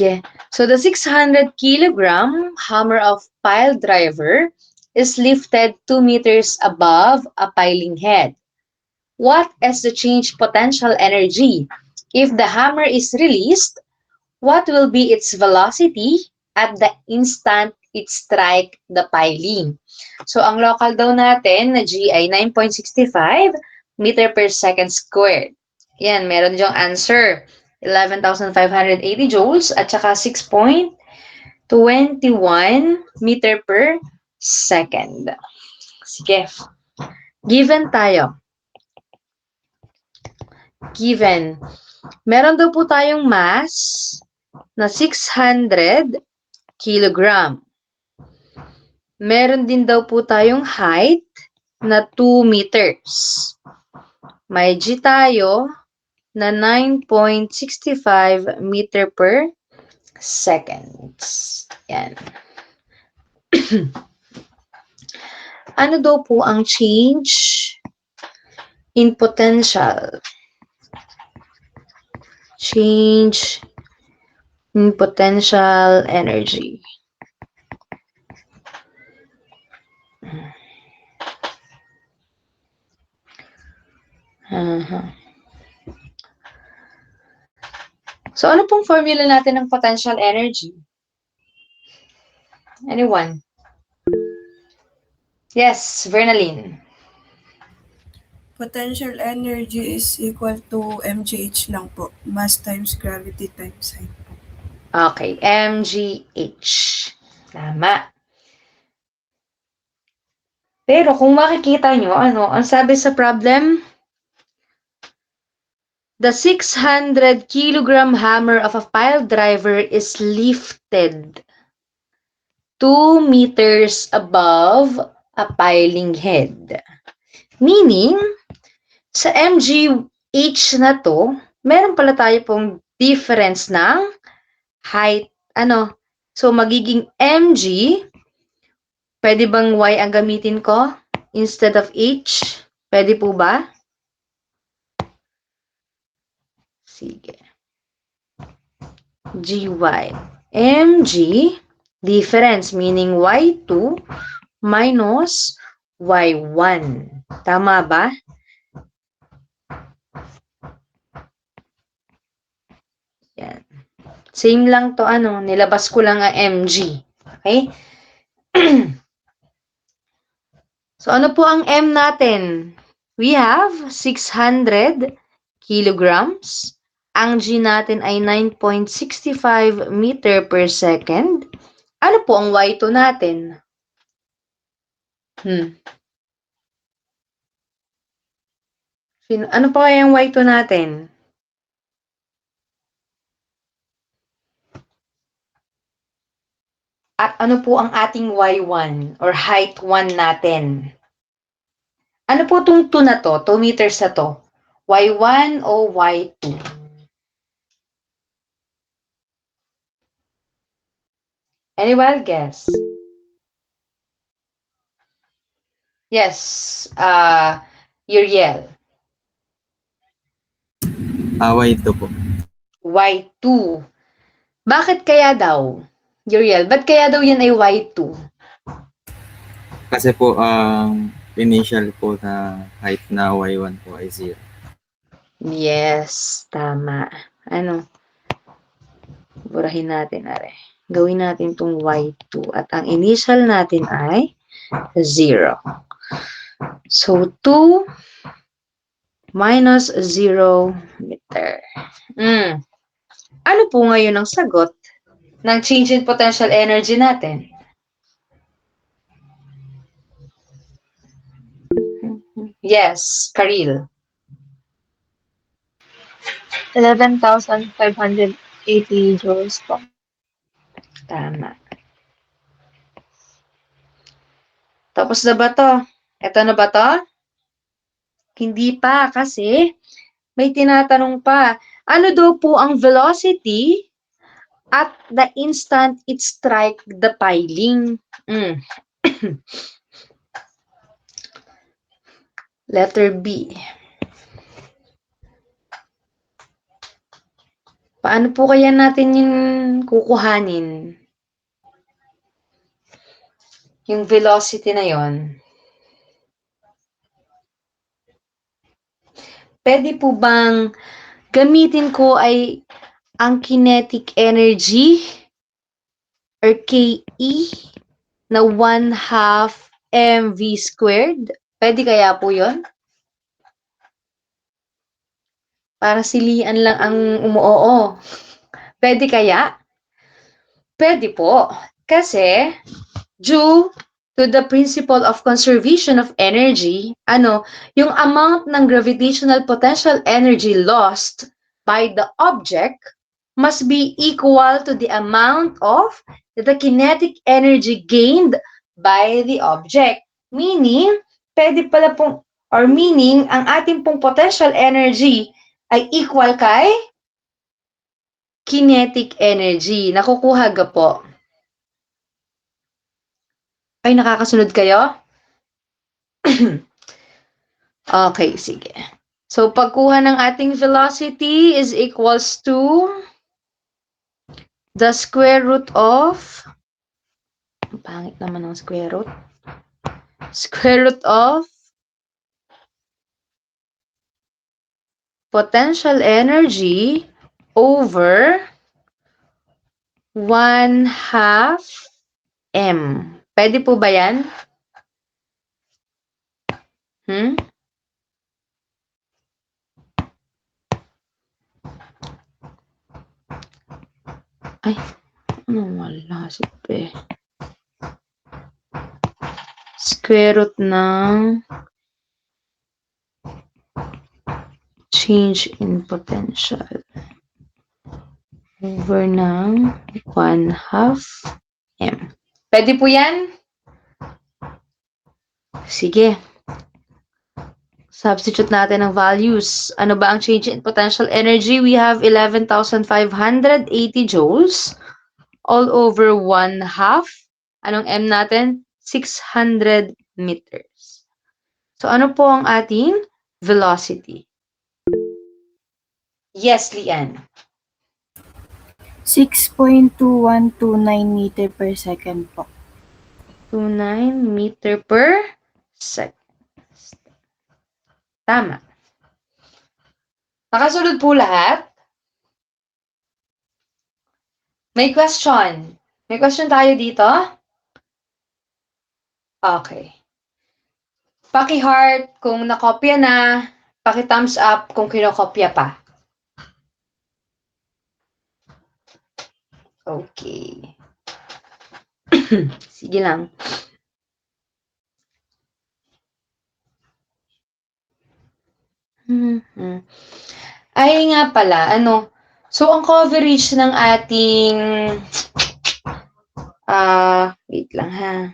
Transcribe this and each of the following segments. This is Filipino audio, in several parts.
Yeah. So the 600-kilogram hammer of pile driver is lifted 2 meters above a piling head. What is the change potential energy? If the hammer is released, what will be its velocity at the instant it strike the piling? So, ang local daw natin na G ay 9.65 meter per second squared. Yan, meron diyang answer. 11,580 joules at saka 6.21 meter per second. Sige. Given tayo. Given. Meron daw po tayong mass na 600 kilogram. Meron din daw po tayong height na 2 meters. May G tayo na 9.65 meter per seconds. Yan. Ano daw po ang change in potential? Change in potential energy. So, ano pong formula natin ng potential energy? Anyone? Yes, Vernaline. Potential energy is equal to mgh lang po. Mass times gravity times height. Okay, mgh. Tama. Pero kung makikita nyo, ang sabi sa problem? The 600-kilogram hammer of a pile driver is lifted 2 meters above a piling head. Meaning, sa mgh na to, meron pala tayo pong difference ng height. So, magiging mg, pwede bang y ang gamitin ko instead of h? Pwede po ba? Sige. gy. mg, difference, meaning y2 minus y1. Tama ba? Yan. Same lang to, nilabas ko lang ang mg. Okay? So, ano po ang m natin? We have 600 kilograms. Ang g natin ay 9.65 meter per second. Ano po ang y2 natin? Ano pa kaya yung y2 natin? At ano po ang ating y1 or height 1 natin? Ano po itong 2 na to? 2 meters na to? y1 o y2? Any wild guess? Yes, Uriel. Y2 po. Y2. Bakit kaya daw? Uriel, ba't kaya daw yan ay y2? Kasi po, initial po na height na y1 po ay 0. Yes, tama. Burahin natin, are. Gawin natin itong y2 at ang initial natin ay 0. So, 2 minus 0 meter. Ano po ngayon ang sagot ng change in potential energy natin? Yes, Karil. 11,580 joules po. Tama. Tapos na ba to? Ito na ba to? Hindi pa kasi may tinatanong pa. Ano daw po ang velocity at the instant it strike the piling? Letter B. Paano po kaya natin yun kukuhanin? Yung velocity na yon. Pwede po bang gamitin ko ay ang kinetic energy or KE na 1/2 mv squared? Pwede kaya po yon? Para silian lang ang umuoo. Pwede kaya? Pwede po. Kasi, due to the principle of conservation of energy, yung amount ng gravitational potential energy lost by the object must be equal to the amount of the kinetic energy gained by the object. Meaning, pwede pala pong, or meaning, ang ating pong potential energy ay equal kay kinetic energy. Nakukuha ga po. Ay, nakakasunod kayo? Okay, sige. So, pagkuha ng ating velocity is equals to the square root of, ang pangit naman ng square root. Square root of potential energy over 1/2 m. Pwede po ba yan? Ay, wala si Pe. Square root ng change in potential over ng 1/2 m. Pwede po yan? Sige. Substitute natin ang values. Ano ba ang change in potential energy? We have 11,580 joules all over 1/2. Anong m natin? 600 meters. So, ano po ang ating velocity? Yes, Lian. 6.2129 meter per second po. 29 meter per second. Tama. Nakasunod po lahat? May question. May question tayo dito? Okay. Paki-heart kung nakopya na, paki-thumbs up kung kinokopya pa. Okay. Sige lang. Ay nga pala, so ang coverage ng ating, wait lang ha.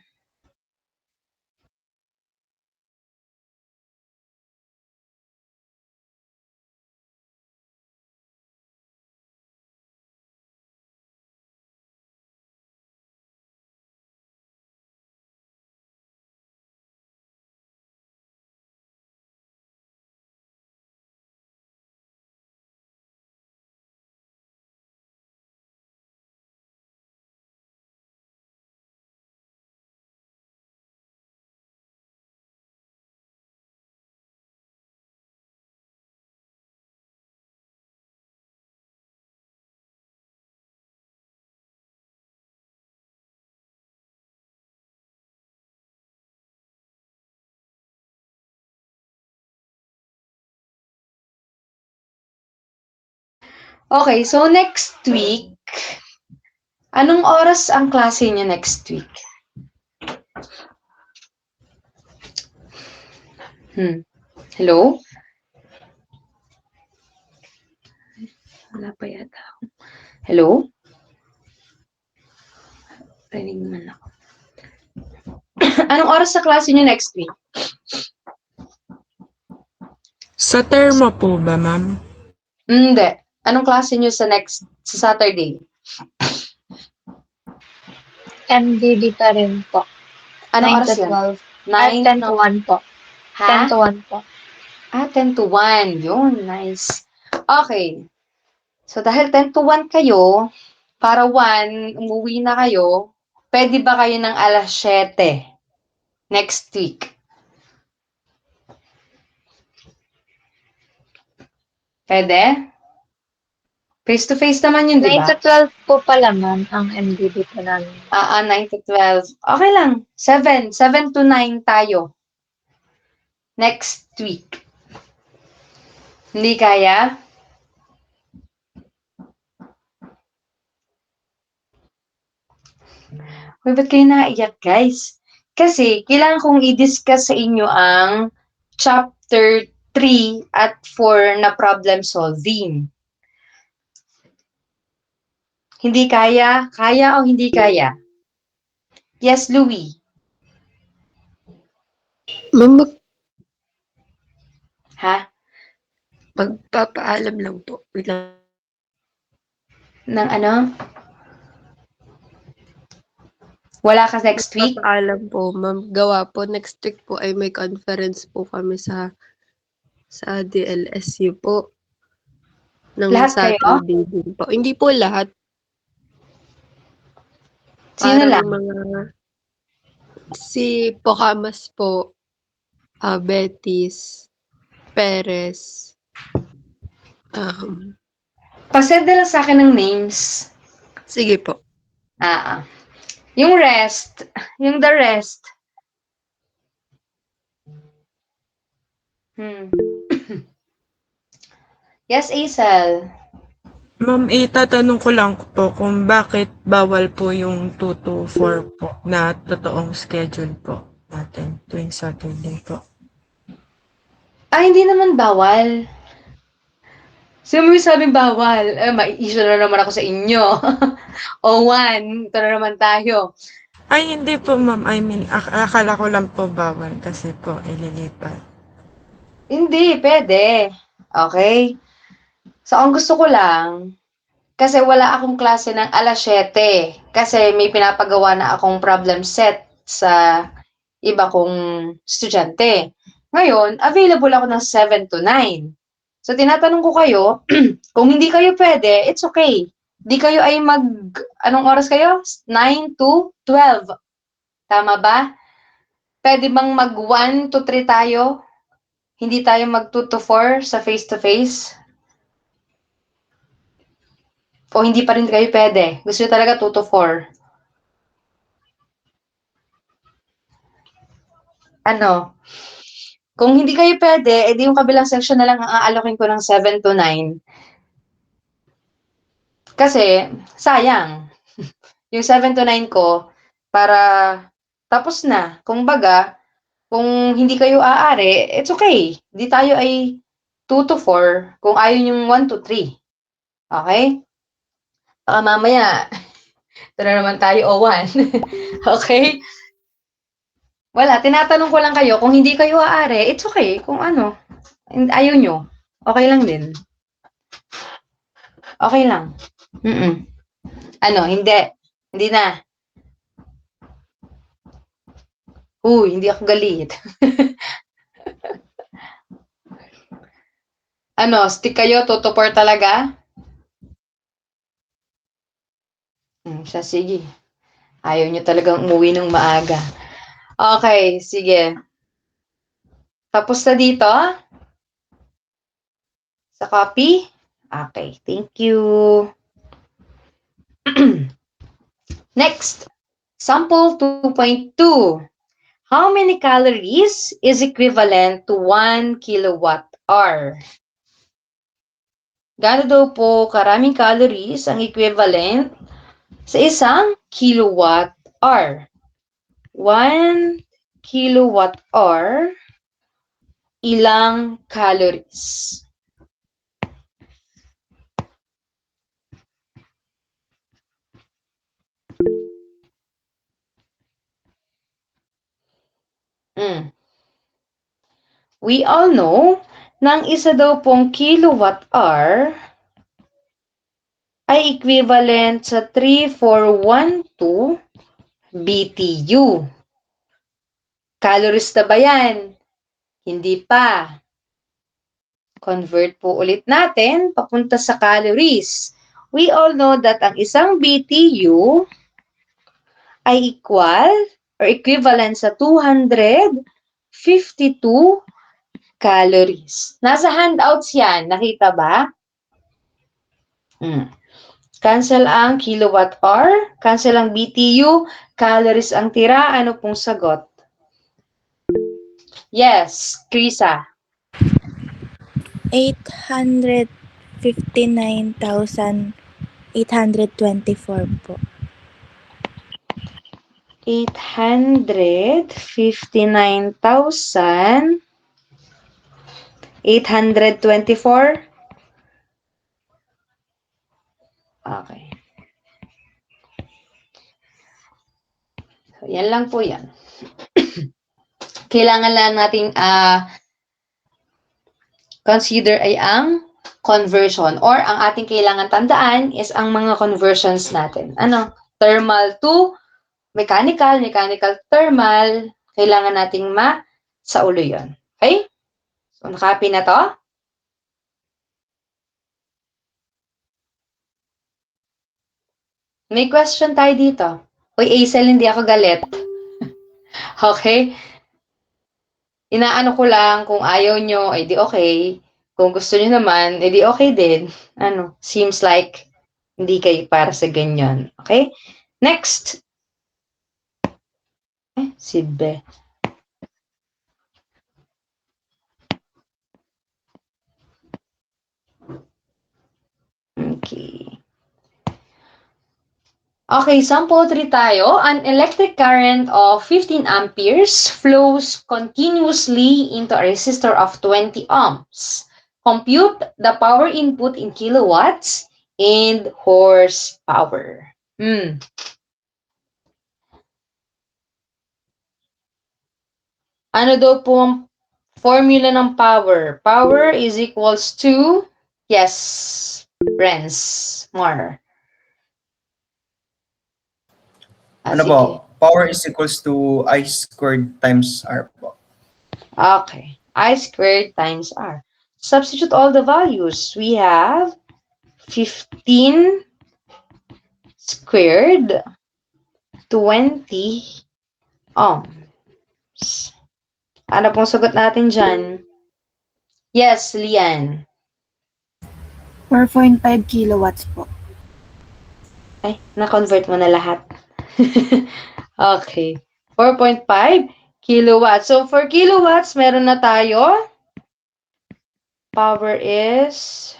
Okay, so next week, anong oras ang klase niyo next week? Hello? Wala pa yata. Hello? Rinig naman ako. Anong oras sa klase niyo next week? Sa termo po ba, ma'am? Hindi. Anong klase niyo sa Saturday? MDD pa rin po. Anong 9 oras to yan? 12. 10 to 1 po. Ha? 10 to 1 po. 10 to 1. Yun, nice. Okay. So, dahil 10 to 1 kayo, para 1, umuwi na kayo, pwede ba kayo ng alas 7 next week? Pwede? Face to face naman yun, di 9 ba? to 12 po pala, ma'am, ang MDB po namin. 9 to 12. Okay lang. 7 to 9 tayo. Next week. Hindi kaya? Uy, ba't kayo naiyak, guys? Kasi, kailangan kong i-discuss sa inyo ang chapter 3 at 4 na problem solving. Hindi kaya? Kaya o hindi kaya? Yes, Louie. Ma'am, Ha? magpapaalam lang po. Wait lang. Nang ano? Wala ka next week? Magpapaalam po, ma'am. Gawa po, next week po ay may conference po kami sa DLSU po. Ng Lahat kayo? Saturday din po. Hindi po lahat. Sino Parang lang? si Pocamas po, Betis, Perez, Pasend na lang sa akin ng names. sige po. Yung rest, yung the rest. Yes, Aisel. Ma'am, itatanong ko lang po kung bakit bawal po yung 2 to 4 po na totoong schedule po natin tuwing Saturday po. Hindi naman bawal. Sino mo sabing bawal? Mai-issue na naman ako sa inyo. O 1, ito na naman tayo. Ay, hindi po ma'am. I mean, akala ko lang po bawal kasi po ililipat. Hindi, pwede. Okay? So, ang gusto ko lang, kasi wala akong klase ng alas 7. Kasi may pinapagawa na akong problem set sa iba kong estudyante. Ngayon, available ako ng 7 to 9. So, tinatanong ko kayo, kung hindi kayo pwede, it's okay. Di kayo ay anong oras kayo? 9 to 12. Tama ba? Pwede bang mag 1 to 3 tayo? Hindi tayo mag 2 to 4 sa face-to-face? O hindi pa rin kayo pwede? Gusto nyo talaga 2 to 4? Ano? Kung hindi kayo pwede, edi yung kabilang section na lang ang aalokin ko ng 7 to 9. Kasi, sayang. Yung 7 to 9 ko, para tapos na. Kung baga, kung hindi kayo aari, it's okay. Di tayo ay 2 to 4 kung ayaw yung 1 to 3. Okay? Baka mamaya, ito na naman tayo o 1. Okay? Wala, tinatanong ko lang kayo, kung hindi kayo aari, it's okay. Kung ano, ayaw nyo, okay lang din. Okay lang. Ano, hindi. Hindi na. Hindi ako galit. Ano, stick kayo, 2 to 4 talaga? Sige. Ayaw nyo talagang umuwi ng maaga. Okay, sige. Tapos na dito? Sa copy? Okay, thank you. Next, sample 2.2. How many calories is equivalent to 1 kilowatt hour? Gaano daw po karaming calories ang equivalent sa isang kilowatt hour? 1 kilowatt hour, ilang calories? We all know na ang isa daw pong kilowatt hour ay equivalent sa 3412 BTU. Calories na ba yan? Hindi pa. convert po ulit natin papunta sa calories. We all know that ang isang BTU ay equal or equivalent sa 252 calories. Nasa handouts yan. Nakita ba? Cancel ang kilowatt hour, cancel ang BTU, calories ang tira. Ano pong sagot? Yes, Krisa. 859,824 po. 859,824. Okay. So, yan lang po yan. Kailangan lang nating consider ay ang conversion or ang ating kailangan tandaan is ang mga conversions natin. Ano? Thermal to mechanical, mechanical to thermal. Kailangan nating sa ulo yun. Okay? So, nakapin na to? May question tayo dito. Uy, Aisel, hindi ako galit. Okay? Inaano ko lang, kung ayaw nyo, di okay. Kung gusto nyo naman, di okay din. Seems like hindi kayo para sa ganyan. Okay? Next. Si Be. Okay. Okay, sample 3 tayo. An electric current of 15 amperes flows continuously into a resistor of 20 ohms. Compute the power input in kilowatts and horsepower. Ano daw po ang formula ng power? Power is equals to, yes, Renz, more. Ano po? Power is equals to I squared times R po. Okay. I squared times R. Substitute all the values. We have 15 squared 20 ohms. Ano pong sagot natin dyan? Yes, Lian. 4.5 kilowatts po. Ay, na-convert mo na lahat. Okay. 4.5 kilowatts. So, for kilowatts, meron na tayo. Power is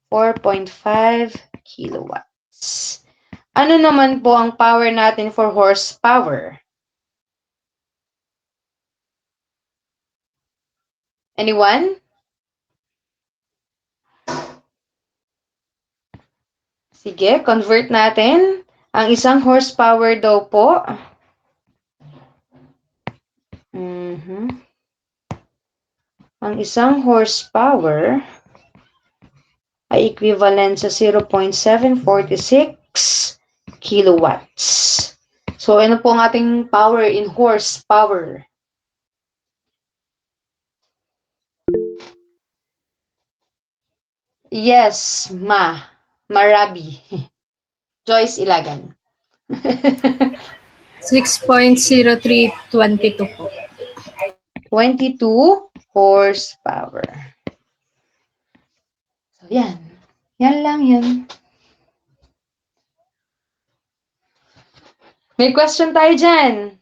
4.5 kilowatts. Ano naman po ang power natin for horsepower? Anyone? Sige, convert natin. Ang isang horsepower daw po. Ang isang horsepower ay equivalent sa 0.746 kilowatts. So, ano po ang ating power in horsepower? Yes, Marabi. Joyce Ilagan. 6.0322 po. 22 horsepower. So, yan. Yan lang yun. May question tayo dyan.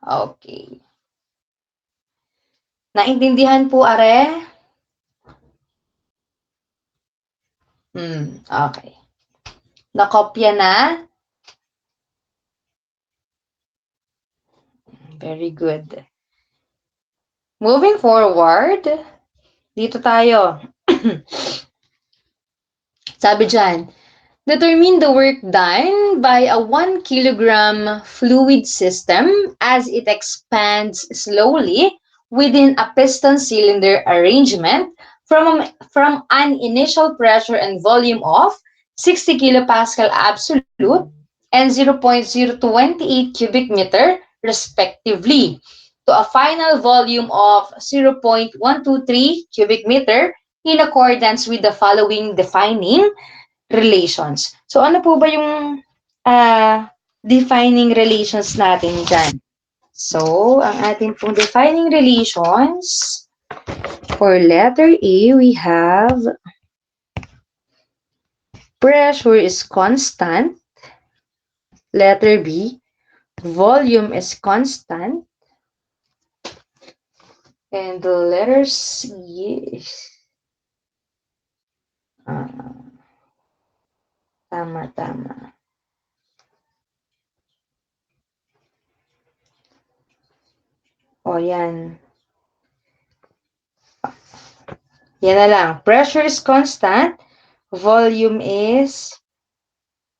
Okay. Naintindihan po, are? Okay. Nakopya na? Very good. Moving forward, dito tayo. Sabi dyan, determine the work done by a 1 kilogram fluid system as it expands slowly within a piston cylinder arrangement from an initial pressure and volume of 60 kilopascal absolute and 0.028 cubic meter, respectively, to a final volume of 0.123 cubic meter in accordance with the following defining relations. So, ano po ba yung defining relations natin dyan? So, ang ating pong defining relations, for letter A, we have pressure is constant. Letter B, volume is constant. And the letter C is tama. O, yan. Yan na lang. Pressure is constant. Volume is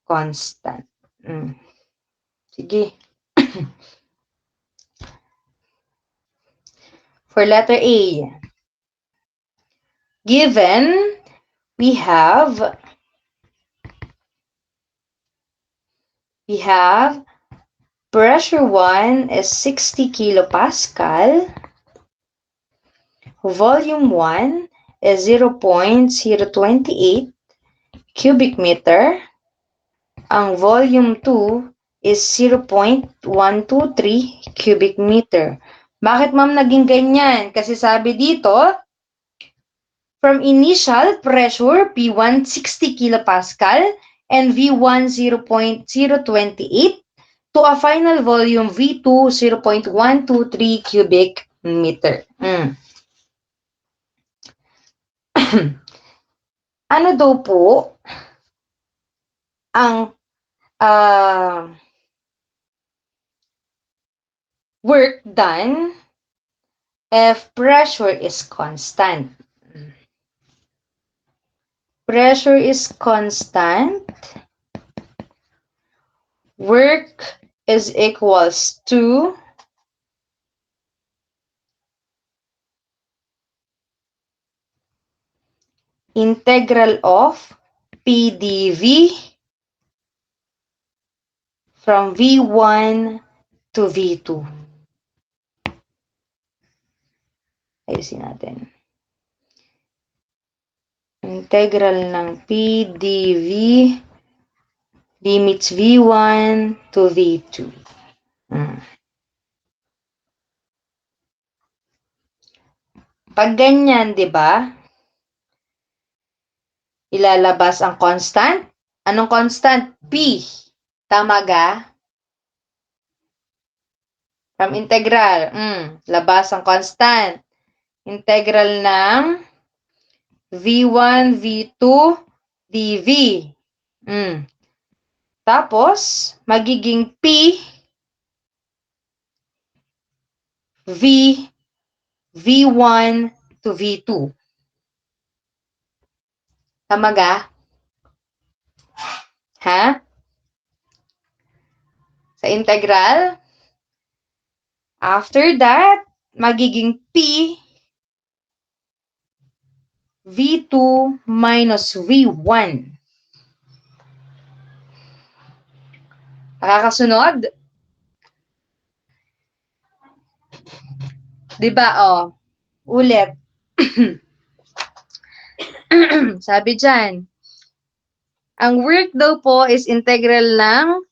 constant. Sige. For letter A, given, we have pressure 1 is 60 kilopascal. Volume 1 is 0.028 cubic meter. Ang volume 2 is 0.123 cubic meter. Bakit ma'am naging ganyan? Kasi sabi dito, from initial pressure, P1 60 kilopascal and V1 0.028 to a final volume V2 0.123 cubic meter. Ano daw po ang work done if pressure is constant? Pressure is constant. Work is equals to integral of PdV from V1 to V2. Ayusin natin. Integral ng PdV limits V1 to V2. Pag ganyan, di ba? Ilalabas ang constant. Anong constant? P. Tama ga? From integral. Labas ang constant. Integral ng V1, V2, dV. Tapos, magiging P, V1 to V2. Tama ga? Ha? Sa integral. After that, magiging P, V2 minus V1. Nakakasunod? Diba, ulit. Sabi dyan, ang work daw po is integral ng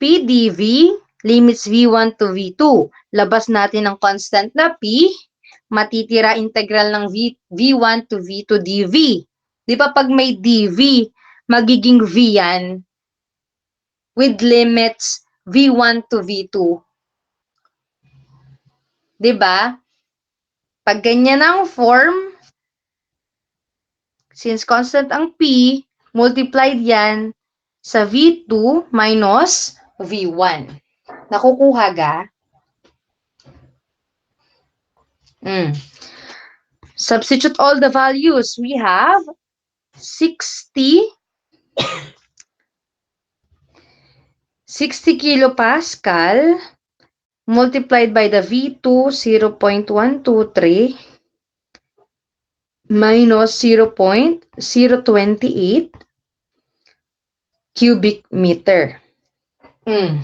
PdV, limits V1 to V2. Labas natin ang constant na P, matitira integral ng V1 to V2 dV. Di ba pag may dV, magiging V yan with limits V1 to V2. Di ba? Pag ganyan ang form, since constant ang P, multiplied yan sa V2 minus V1. Nakukuha ga? Substitute all the values. We have 60 kilopascal multiplied by the V2 0.123 minus 0.028 cubic meter. Hmm.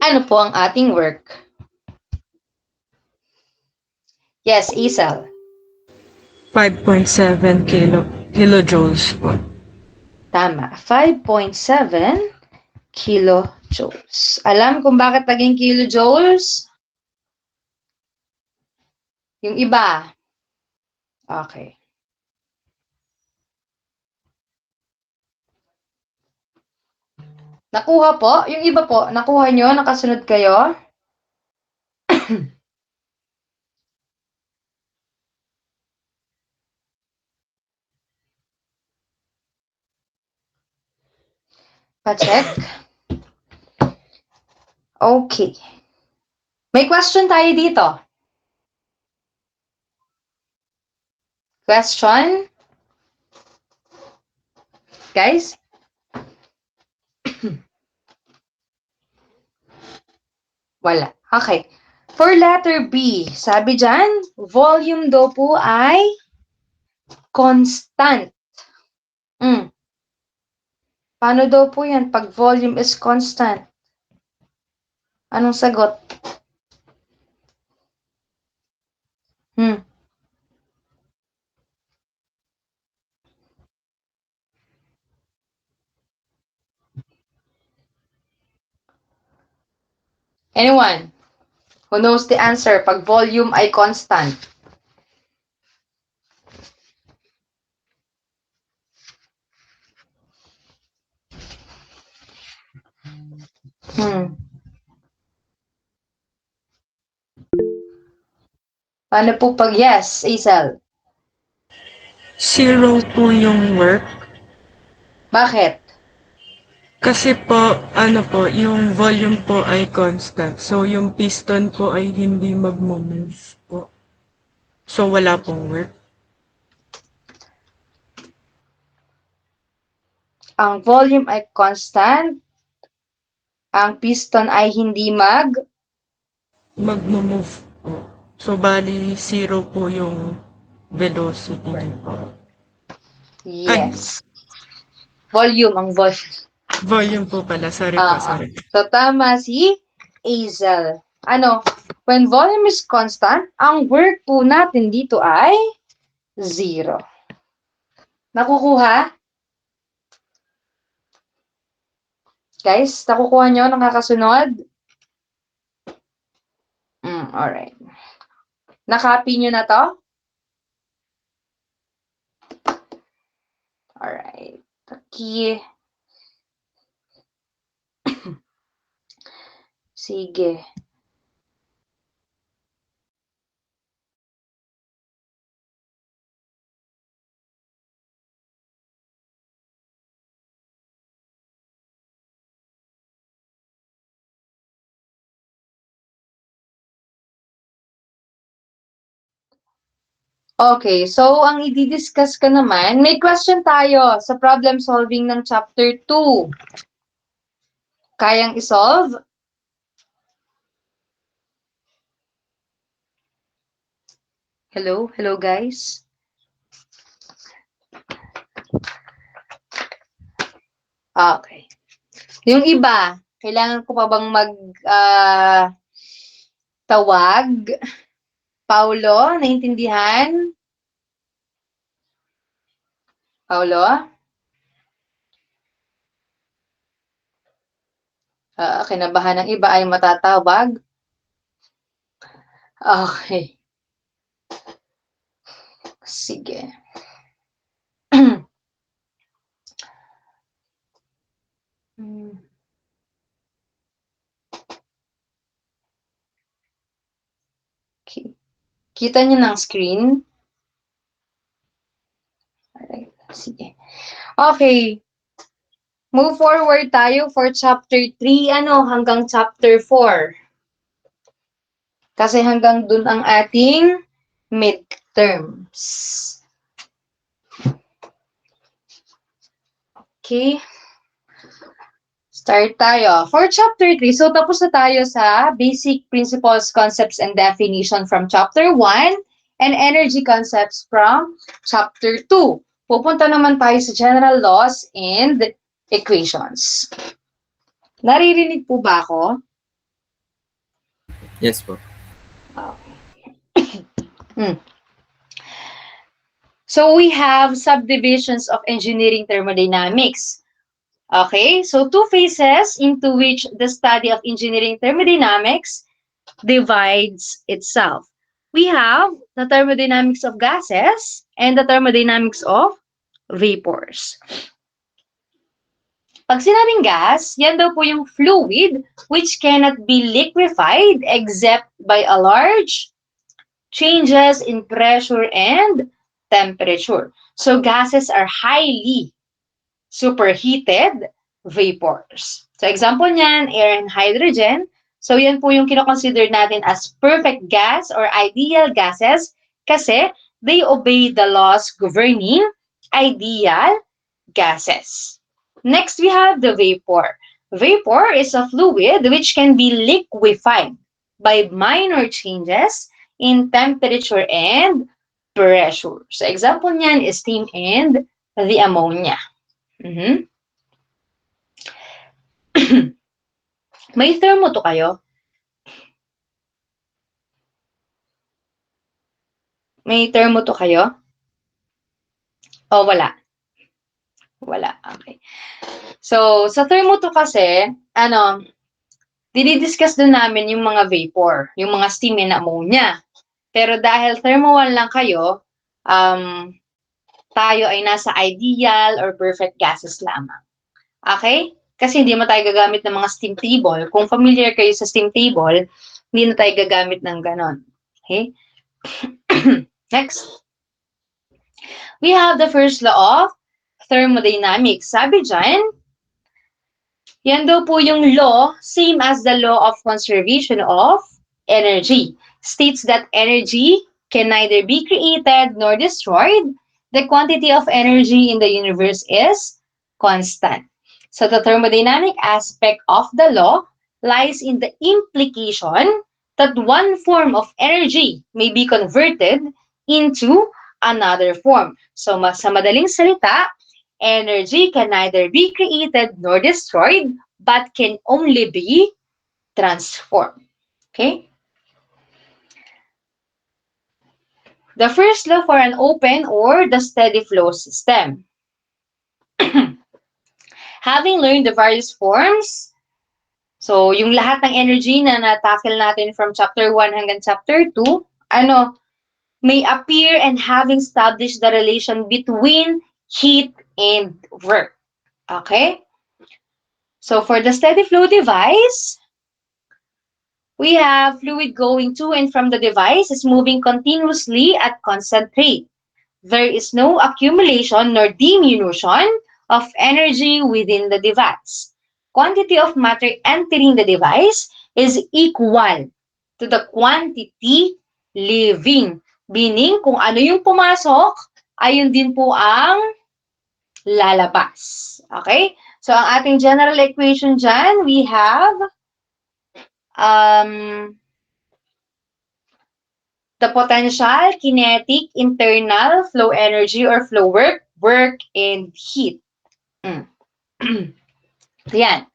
Ano po ang ating work? Yes, Isel. 5.7 kilojoules po. Tama. 5.7 kilojoules. Alam kung bakit naging kilojoules? Yung iba. Okay. Nakuha po? Yung iba po, nakuha nyo? Nakasunod kayo? Pa-check. Okay. May question tayo dito. Question? Guys? Wala. Okay. For letter B, sabi dyan, volume daw po ay constant. Paano daw po yan pag volume is constant? Anong sagot? Anyone who knows the answer pag volume ay constant? Paano po pag yes, Isel? 0 po yung work. Bakit? Kasi po, yung volume po ay constant. So, yung piston po ay hindi mag-move po. So, wala pong work. Ang volume ay constant. Ang piston ay hindi Mag-move po. So, bali 0 po yung velocity po. Yes. Volume, ang volume. Volume po pala. Sorry po, sorry. So, tama si Hazel. When volume is constant, ang work po natin dito ay 0. Nakukuha? Guys, nakukuha nyo? Nakakasunod? Alright. Nakopy nyo na to? Alright. Okay. Sige. Okay, so ang i-discuss ko naman, may question tayo sa problem solving ng chapter 2. Kayang isolve? Hello? Hello, guys? Okay. Yung iba, kailangan ko pa bang tawag? Paulo, naintindihan? Paulo? Kinabahan ng iba ay matatawag? Okay. Sige. Okay. Kita niyo ng screen? Alright, sige. Okay. Move forward tayo for chapter 3, hanggang chapter 4. Kasi hanggang dun ang ating midterms. Okay. Start tayo. For chapter 3, so tapos na tayo sa basic principles, concepts, and definition from chapter 1 and energy concepts from chapter 2. Pupunta naman tayo sa general laws and equations. Naririnig po ba ako? Yes po. So we have subdivisions of engineering thermodynamics. Okay, so two phases into which the study of engineering thermodynamics divides itself. We have the thermodynamics of gases and the thermodynamics of vapors. Pag sinabing gas, yan daw po yung fluid which cannot be liquefied except by a large changes in pressure and temperature. So gases are highly superheated vapors. So example niyan, air and hydrogen. So yan po yung kinoconsider natin as perfect gas or ideal gases kasi they obey the laws governing ideal gases. Next, we have the vapor. Vapor is a fluid which can be liquefied by minor changes in temperature and pressure. So example niyan is steam and the ammonia. May thermo to kayo? May thermo to kayo? O wala? Wala. Okay. So, sa thermo to kasi, dinidiscuss din namin yung mga vapor, yung mga steam and ammonia. Pero dahil thermo 1 lang kayo, tayo ay nasa ideal or perfect gases lamang. Okay? Kasi hindi mo tayo gagamit ng mga steam table. Kung familiar kayo sa steam table, hindi na tayo gagamit ng ganon. Okay? Next. We have the first law of thermodynamics. Sabi dyan, yan daw po yung law, same as the law of conservation of energy. States that energy can neither be created nor destroyed. The quantity of energy in the universe is constant. So the thermodynamic aspect of the law lies in the implication that one form of energy may be converted into another form. So sa madaling salita, energy can neither be created nor destroyed, but can only be transformed. Okay? The first law for an open or the steady flow system. Having learned the various forms, so yung lahat ng energy na na-tackle natin from chapter 1 hanggang chapter 2, may appear and having established the relation between heat and work. Okay? So for the steady flow device, we have fluid going to and from the device is moving continuously at constant rate. There is no accumulation nor diminution of energy within the device. Quantity of matter entering the device is equal to the quantity leaving. Meaning, kung ano yung pumasok, ayun din po ang lalabas. Okay? So, ang ating general equation dyan, we have the potential, kinetic, internal, flow energy or flow work, and heat. Yan.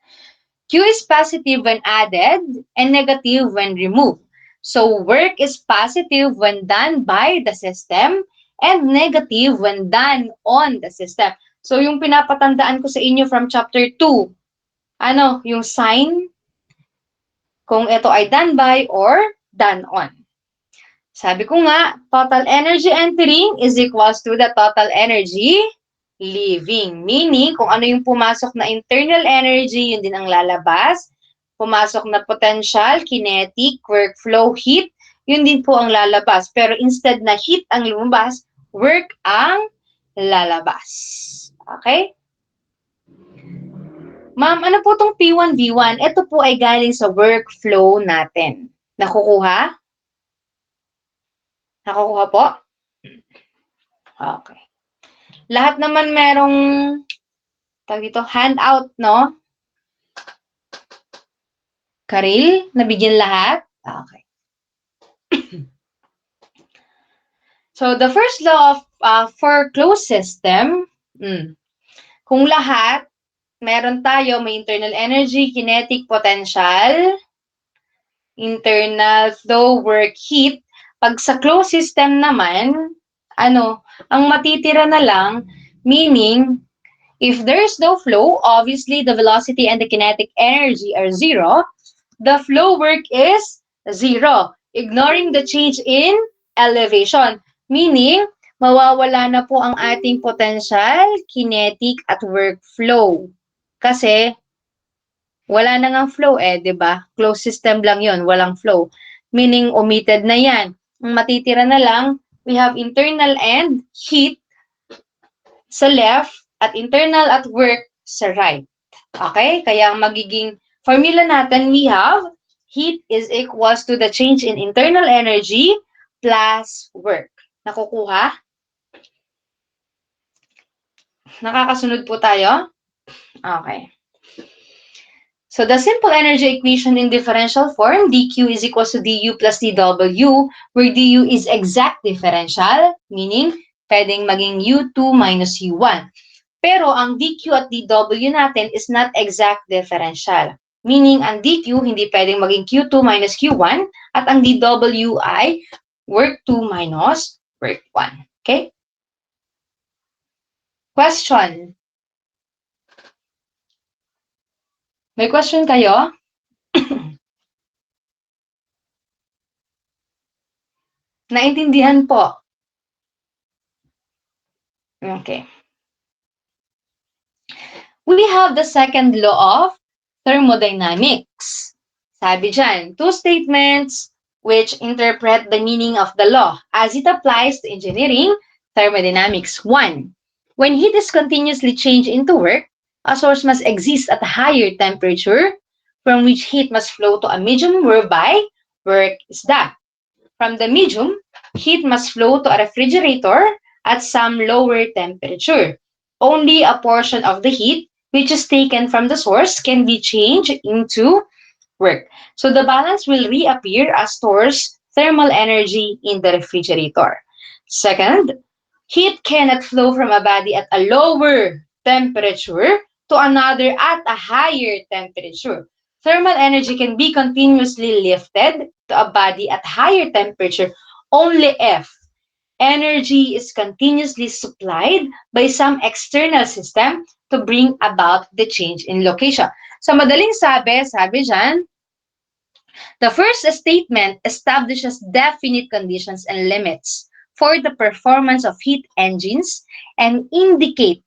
Q is positive when added and negative when removed. So, work is positive when done by the system and negative when done on the system. So, yung pinapatandaan ko sa inyo from chapter 2, yung sign, kung ito ay done by or done on. Sabi ko nga, total energy entering is equals to the total energy leaving. Meaning, kung ano yung pumasok na internal energy, yun din ang lalabas. Pumasok na potential, kinetic, workflow, heat, yun din po ang lalabas. Pero instead na heat ang lumabas, work ang lalabas. Okay? Ma'am, ano po itong P1, V1? Ito po ay galing sa workflow natin. Nakukuha? Nakukuha po? Okay. Lahat naman merong handout, no? Karil, nabigyan lahat? Okay. So, the first law of for closed system, kung lahat meron tayo, may internal energy, kinetic potential, internal flow, work, heat. Pag sa closed system naman, ang matitira na lang, meaning, if there's no flow, obviously the velocity and the kinetic energy are zero. The flow work is zero, ignoring the change in elevation. Meaning, mawawala na po ang ating potential, kinetic, at work flow. Kasi, wala na ngang flow di ba? Closed system lang yon, walang flow. Meaning, omitted na yan. Ang matitira na lang, we have internal and heat sa left at internal at work sa right. Okay? Kaya ang magiging formula natin, we have heat is equals to the change in internal energy plus work. Nakukuha? Nakakasunod po tayo? Okay. So the simple energy equation in differential form, dq is equals to du plus dw, where du is exact differential, meaning pwedeng maging u2 minus u1. Pero ang dq at dw natin is not exact differential. Meaning, ang dq hindi pwedeng maging q2 minus q1 at ang dw ay work 2 minus work 1. Okay? Question. May question kayo? Naintindihan po? Okay. We have the second law of thermodynamics. Sabi dyan, two statements which interpret the meaning of the law as it applies to engineering thermodynamics. 1. When heat is continuously changed into work, a source must exist at a higher temperature from which heat must flow to a medium whereby work is done. From the medium, heat must flow to a refrigerator at some lower temperature. Only a portion of the heat which is taken from the source can be changed into work. So the balance will reappear as stores thermal energy in the refrigerator. Second, heat cannot flow from a body at a lower temperature to another at a higher temperature. Thermal energy can be continuously lifted to a body at higher temperature only if energy is continuously supplied by some external system to bring about the change in location. So madaling sabi dyan, the first statement establishes definite conditions and limits for the performance of heat engines and indicate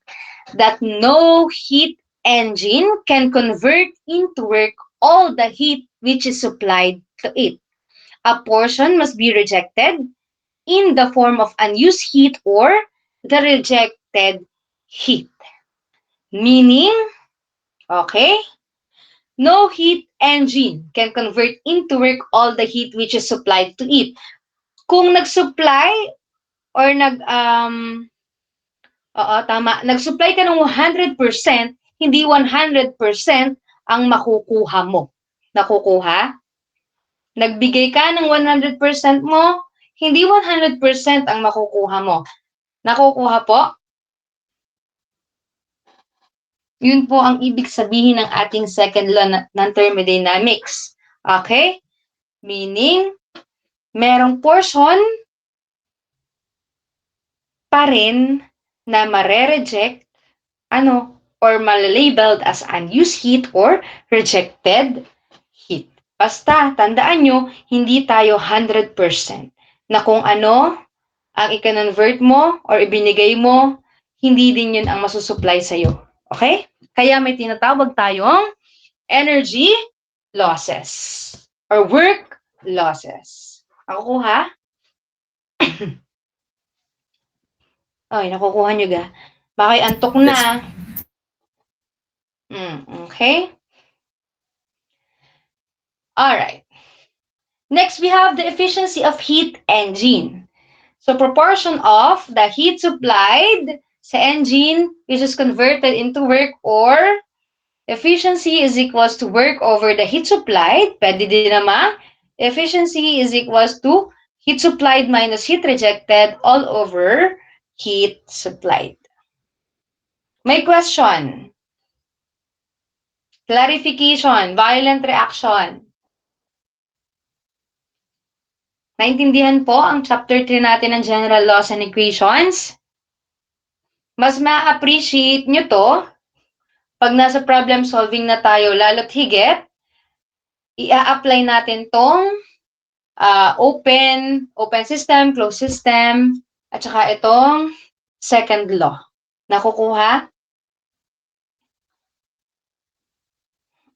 that no heat engine can convert into work all the heat which is supplied to it. A portion must be rejected in the form of unused heat or the rejected heat. Meaning, okay, no heat engine can convert into work all the heat which is supplied to it. Kung nag-supply or nag-supply ka ng 100%, hindi 100% ang makukuha mo. Nakukuha? Nagbigay ka ng 100% mo, hindi 100% ang makukuha mo. Nakukuha po? Yun po ang ibig sabihin ng ating second law ng thermodynamics. Okay? Meaning, merong portion pa rin na mare-reject or malalabeled as unused heat or rejected heat. Basta, tandaan nyo, hindi tayo 100% na kung ano ang i-convert mo or ibinigay mo, hindi din yun ang masusupply sa'yo. Okay? Kaya may tinatawag tayong energy losses or work losses. Nakukuha? Ay, nakukuha nyo ga? Bakit antok na? Okay? Alright. Next, we have the efficiency of heat engine. So, proportion of the heat supplied sa engine which is converted into work, or efficiency is equals to work over the heat supplied. Pwede din naman, efficiency is equals to heat supplied minus heat rejected all over heat supplied. May question. Clarification, violent reaction. Naintindihan po ang chapter 3 natin ng General Laws and Equations? Mas ma-appreciate nyo to pag nasa problem solving na tayo, lalo't higit, i-apply natin tong open system, closed system, at saka itong second law. Nakukuha?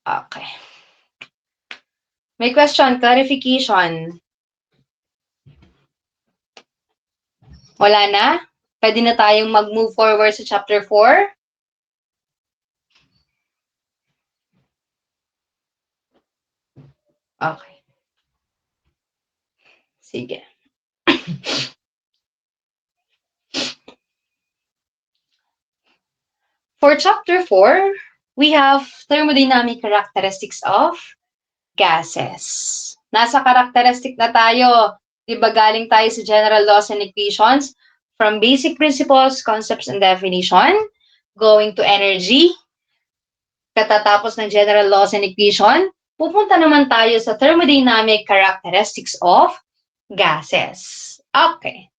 Okay. May question, clarification. Wala na? Pwede na tayong mag-move forward sa chapter 4? Okay. Sige. For chapter 4, we have thermodynamic characteristics of gases. Nasa characteristic na tayo. Diba galing tayo sa general laws and equations? From basic principles, concepts, and definition, going to energy. Katatapos ng general laws and equation, pupunta naman tayo sa thermodynamic characteristics of gases. Okay.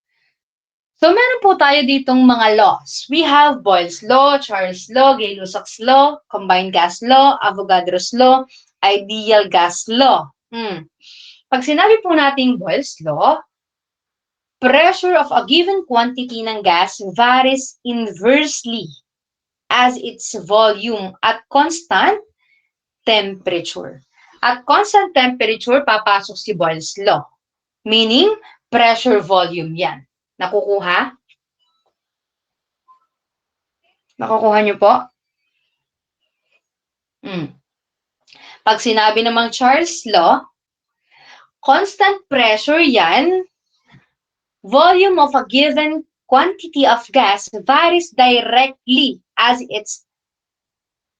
So, meron po tayo ditong mga laws. We have Boyle's law, Charles' law, Gay-Lussac's law, combined gas law, Avogadro's law, ideal gas law. Pag sinabi po natin Boyle's law, pressure of a given quantity ng gas varies inversely as its volume at constant temperature. At constant temperature, papasok si Boyle's law. Meaning, pressure volume yan. Nakukuha? Nakukuha niyo po? Pag sinabi namang Charles' law, constant pressure yan, volume of a given quantity of gas varies directly as its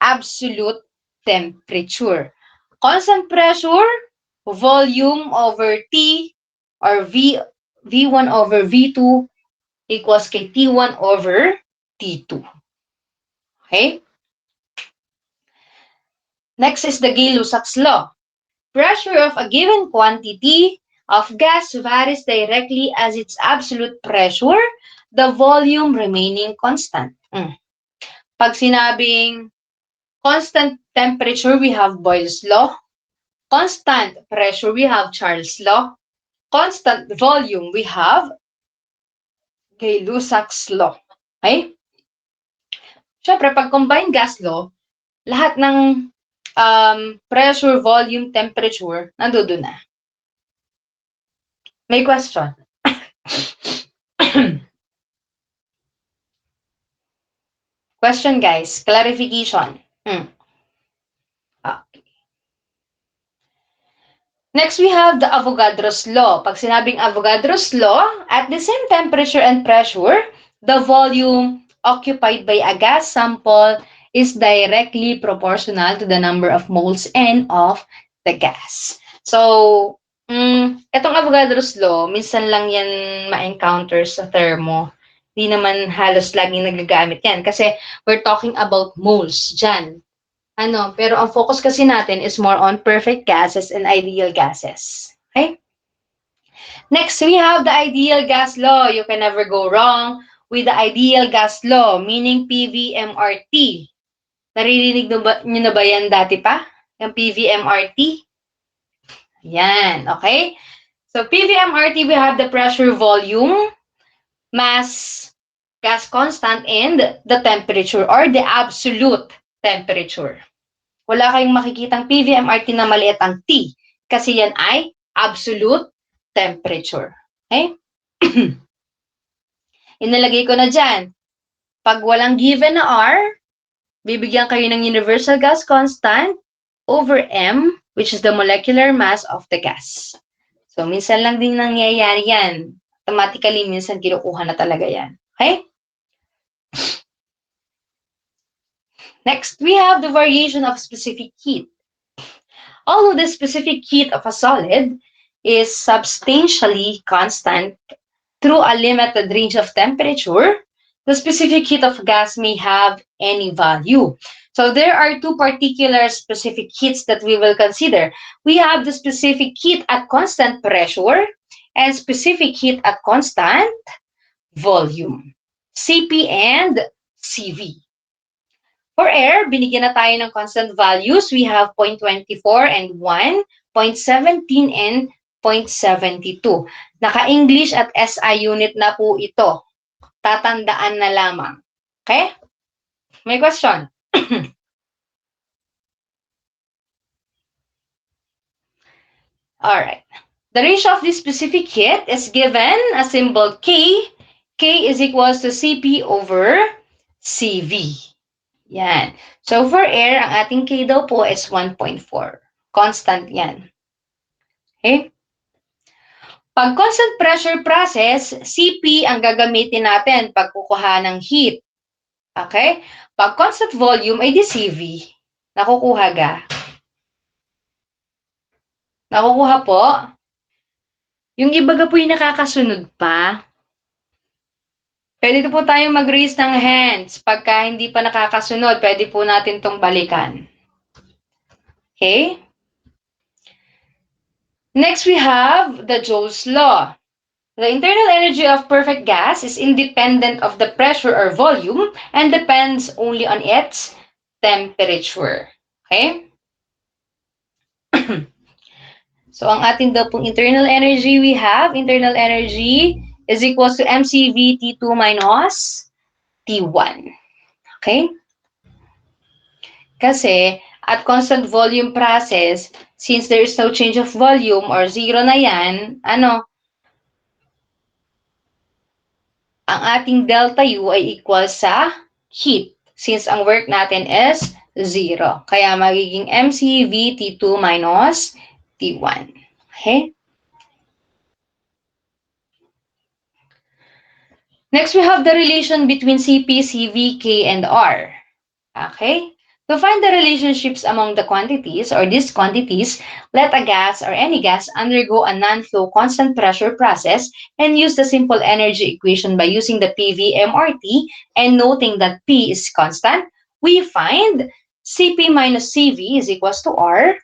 absolute temperature. Constant pressure, volume over T or V1 over V2 equals kay T1 over T2. Okay? Next is the Gay-Lussac's law. Pressure of a given quantity of gas varies directly as its absolute pressure, the volume remaining constant. Pag sinabing constant temperature, we have Boyle's law. Constant pressure, we have Charles' law. Constant volume, we have Gay-Lussac's law. Okay? Siyempre, pag combined gas law, lahat ng pressure, volume, temperature, nandoon na. May question? Question, guys. Clarification. Okay. Next, we have the Avogadro's law. Pag sinabing Avogadro's law, at the same temperature and pressure, the volume occupied by a gas sample is directly proportional to the number of moles N of the gas. So, itong Avogadro's law, minsan lang yan ma-encounter sa thermo. Di naman halos laging nagagamit yan kasi we're talking about moles dyan. Pero ang focus kasi natin is more on perfect gases and ideal gases. Okay? Next, we have the ideal gas law. You can never go wrong with the ideal gas law, meaning PVMRT. Naririnig nyo na ba yan dati pa? Yung PVMRT? Yan, okay? So, PVMRT, we have the pressure, volume, mass, gas constant, and the temperature or the absolute temperature. Wala kayong makikitang PVMRT na maliit ang T kasi yan ay absolute temperature. Okay? Inilagay ko na dyan. Pag walang given na R, bibigyan kayo ng universal gas constant over M, which is the molecular mass of the gas. So, minsan lang din nangyayari yan. Automatically, minsan kinukuha na talaga yan. Okay? Next, we have the variation of specific heat. Although the specific heat of a solid is substantially constant through a limited range of temperature, the specific heat of gas may have any value. So there are two particular specific heats that we will consider. We have the specific heat at constant pressure and specific heat at constant volume. CP and CV. For air, binigyan na tayo ng constant values. We have 0.24 and 1, 0.17 and 0.72. Naka-English at SI unit na po ito. Tatandaan na lamang. Okay? May question? Alright. The ratio of this specific heat is given as symbol K. K is equals to CP over CV. Yan. So for air, ang ating K daw po is 1.4. Constant yan. Okay? Pag constant pressure process, CP ang gagamitin natin pag kukuha ng heat. Okay? Pag constant volume, ay di CV. Nakukuha ga? Nakukuha po? Yung iba ga po yung nakakasunod pa. Pwede po tayong mag-raise ng hands. Pagka hindi pa nakakasunod, pwede po natin tong balikan. Okay? Next, we have the Joule's law. The internal energy of perfect gas is independent of the pressure or volume and depends only on its temperature. Okay? So, ang ating daw pong internal energy, we have internal energy is equals to mCV T2 minus T1. Okay? Kasi, at constant volume process, since there is no change of volume or zero na yan, ang ating delta U ay equal sa heat. Since ang work natin is zero. Kaya magiging mCV T2 minus T1. Okay? Next, we have the relation between CP, CV, K, and R. Okay? To find the relationships among the quantities or these quantities, let a gas or any gas undergo a non-flow constant pressure process and use the simple energy equation by using the PV-MRT and noting that P is constant. We find CP minus CV is equals to R,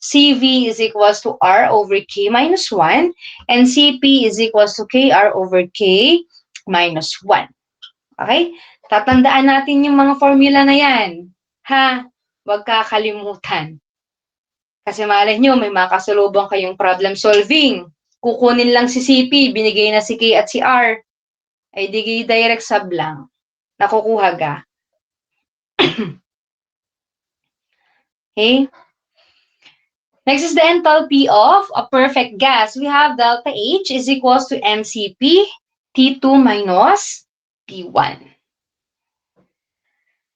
CV is equals to R over K minus 1, and CP is equals to KR over K minus 1. Okay? Tatandaan natin yung mga formula na yan. Ha? Huwag kakalimutan. Kasi malay nyo, may makasalubong kayong problem solving. Kukunin lang si CP, binigay na si K at si R. Ay di direct sub lang. Nakukuha ga. Okay? Next is the enthalpy of a perfect gas. We have delta H is equals to mCP T2 minus T1.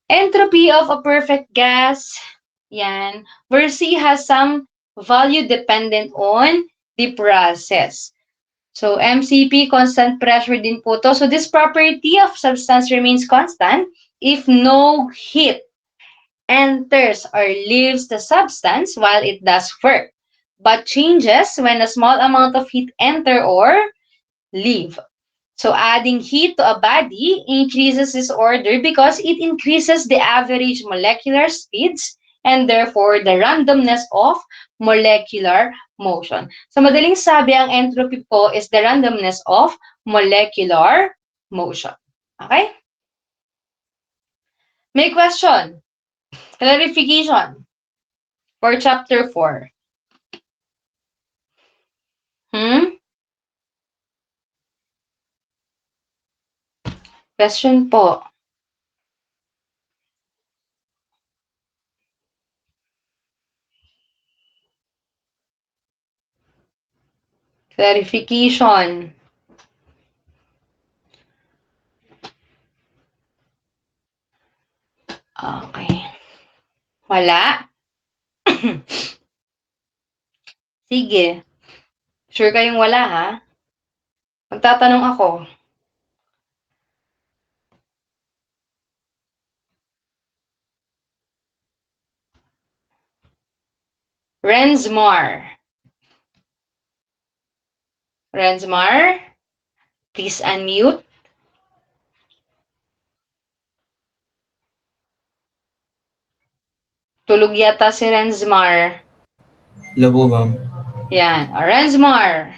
Entropy of a perfect gas, yan, where C has some value dependent on the process. So, mCP, constant pressure din po to. So, this property of substance remains constant if no heat enters or leaves the substance while it does work, but changes when a small amount of heat enter or leave. So adding heat to a body increases its order because it increases the average molecular speeds and therefore the randomness of molecular motion. So madaling sabi, ang entropy po is the randomness of molecular motion. Okay? May question? Clarification for chapter 4. Question po. Clarification. Okay. Wala? Sige. Sure kayong wala, ha? Magtatanong ako. Rensmar. Rensmar, please unmute. Tulog yata si Renzmar. Hello po, ma'am. Yan. Renzmar.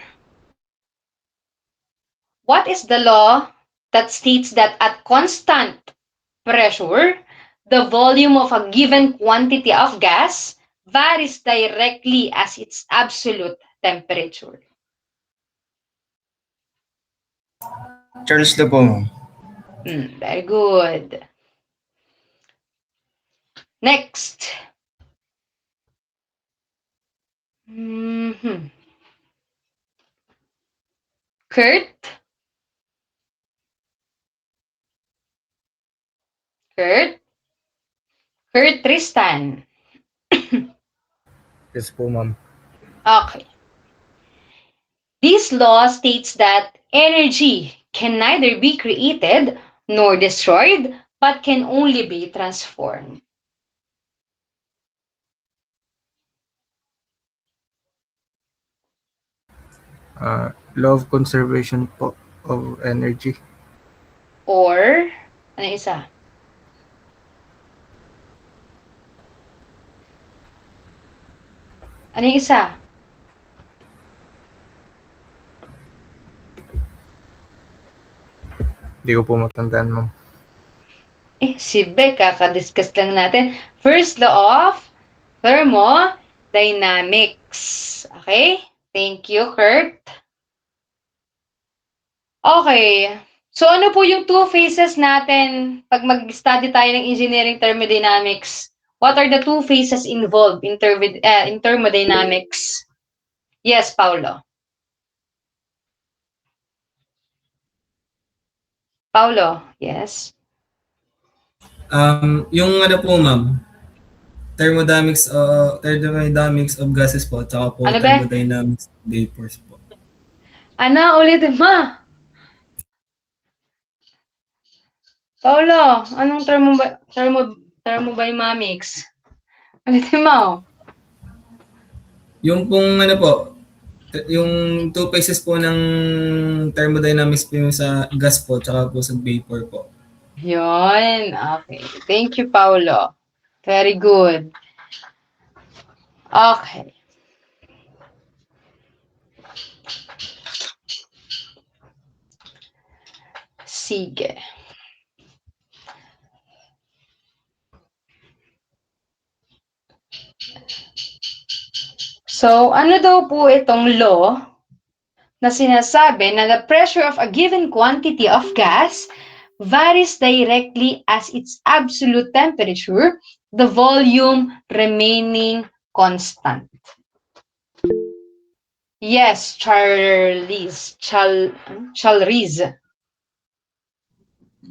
What is the law that states that at constant pressure, the volume of a given quantity of gas varies directly as its absolute temperature? Charles Law po, ma'am. Very good. Next. Kurt? Kurt? Kurt Tristan. Yes po, ma'am. Okay. This law states that energy can neither be created nor destroyed, but can only be transformed. Law of conservation po of energy. Or, ano isa? Ano yung isa? Hindi ko po matandaan, ma'am. Si Becca, kadiscuss lang natin. First law of thermodynamics. Okay? Thank you, Kurt. Okay. So, ano po yung two phases natin pag mag-study tayo ng engineering thermodynamics? What are the two phases involved in thermodynamics? Yes, Paulo. Paulo, yes. Yung ano po, ma'am, thermodynamics of gases po, tsaka po Ano ba? thermodynamics of vapors po. Ano, ulitin mo. Paulo, anong thermodynamics? Ulitin mo. Yung pong ano po, yung two phases po ng thermodynamics po yung sa gas po, tsaka po sa vapor po. Yun. Okay. Thank you, Paulo. Very good. Okay. Sige. So, ano daw po itong law na sinasabi na the pressure of a given quantity of gas varies directly as its absolute temperature, the volume remaining constant. Yes, Charlize.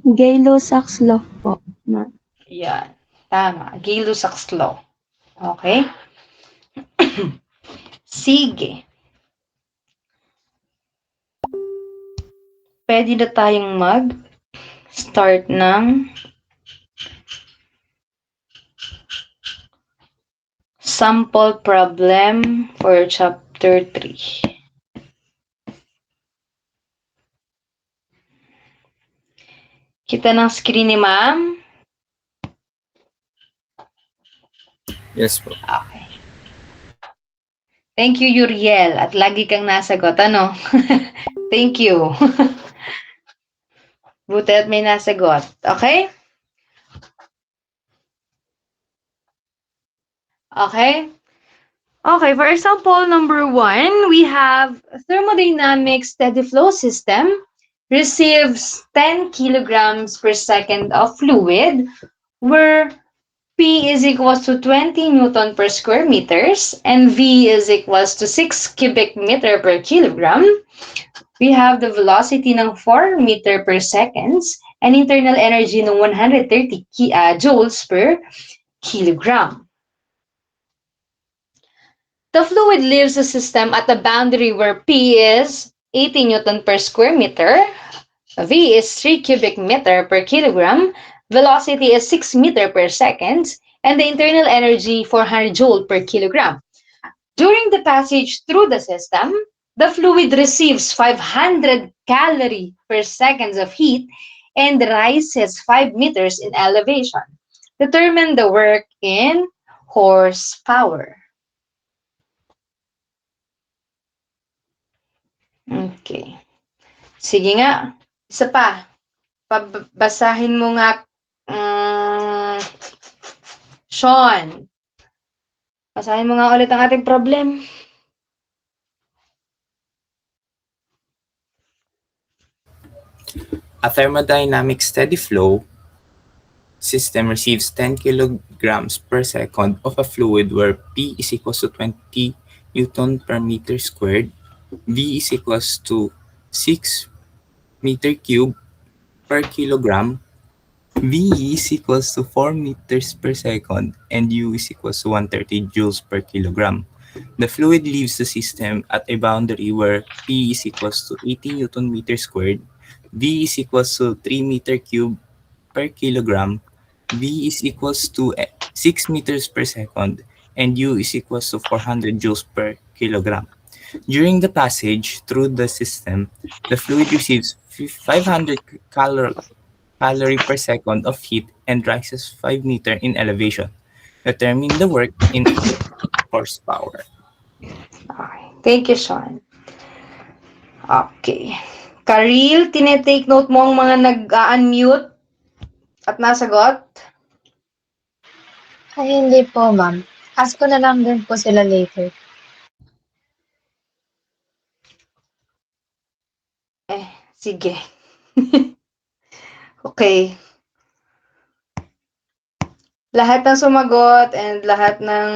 Gay-Lussac's law po. Yan. Tama. Gay-Lussac's law. Okay? Sige. Pwede na tayong mag-start ng sample problem for chapter 3. Kita ng screen ni ma'am? Yes po. Okay. Thank you, Yuriel. At lagi kang nasagot, ano? Thank you. Buti at may nasagot. Okay? Okay? Okay, for example, number 1, we have thermodynamic steady flow system receives 10 kilograms per second of fluid where P is equals to 20 Newton per square meters and V is equals to 6 cubic meter per kilogram. We have the velocity ng 4 meter per seconds and internal energy ng 130 joules per kilogram. The fluid leaves the system at the boundary where P is 80 Newton per square meter, V is 3 cubic meter per kilogram, velocity is 6 meter per second, and the internal energy 400 joule per kilogram. During the passage through the system, the fluid receives 500 calorie per second of heat and rises 5 meters in elevation. Determine the work in horsepower. Okay. Sige nga. Isa pa. Basahin mo nga, Sean. Basahin mo nga ulit ang ating problem. A thermodynamic steady flow system receives 10 kilograms per second of a fluid where P is equals to 20 Newton per meter squared, V is equals to 6 meter cube per kilogram, V is equals to 4 meters per second, and U is equals to 130 joules per kilogram. The fluid leaves the system at a boundary where P is equals to 80 Newton meter squared, V is equals to 3 meter cube per kilogram, V is equals to 6 meters per second, and U is equals to 400 joules per kilogram. During the passage through the system, the fluid receives 500 calorie per second of heat and rises 5 meter in elevation. Determine the work in horsepower. Okay. Thank you, Sean. Okay. Karil, tinetake note mo ang mga nag-unmute at nasagot? Ay, hindi po, ma'am. Ask ko na lang din po sila later. Sige. Okay. Lahat ng sumagot and lahat ng,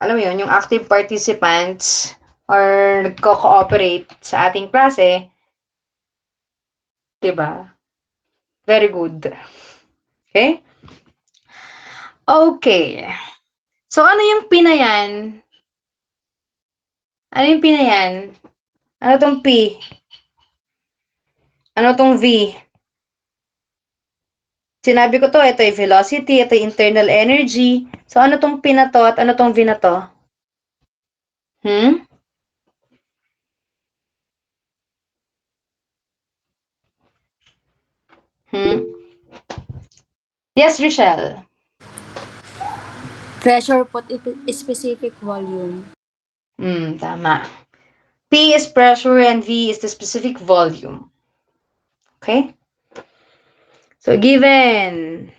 alam mo yun, yung active participants or nagko-cooperate sa ating klase, diba? Very good. Okay? Okay. So, ano yung pinayan? Ano yung pinayan? Ano tong P? Ano tong V? Sinabi ko to, ito yung velocity, ito yung internal energy. So, ano tong P na to at ano tong V na to? Yes, Rochelle. Pressure po, specific volume. Tama. P is pressure and V is the specific volume. Okay? So, given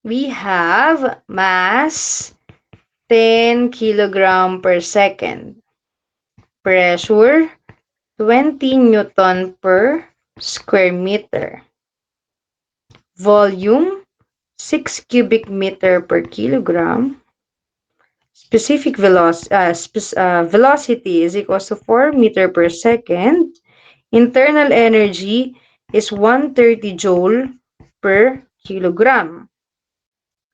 we have mass 10 kilogram per second, pressure 20 Newton per square meter, volume 6 cubic meter per kilogram, specific velocity is equals to 4 meter per second, internal energy is 130 joule per kilogram.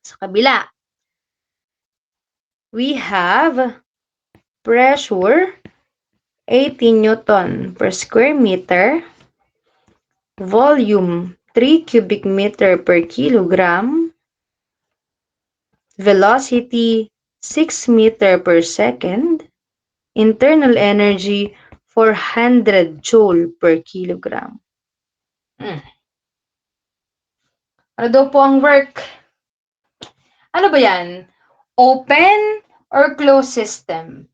Sa kabila, we have pressure 80 Newton per square meter, volume 3 cubic meter per kilogram, velocity 6 meter per second, internal energy 400 joule per kilogram. Ano daw po ang work? Ano ba yan? Open or closed system?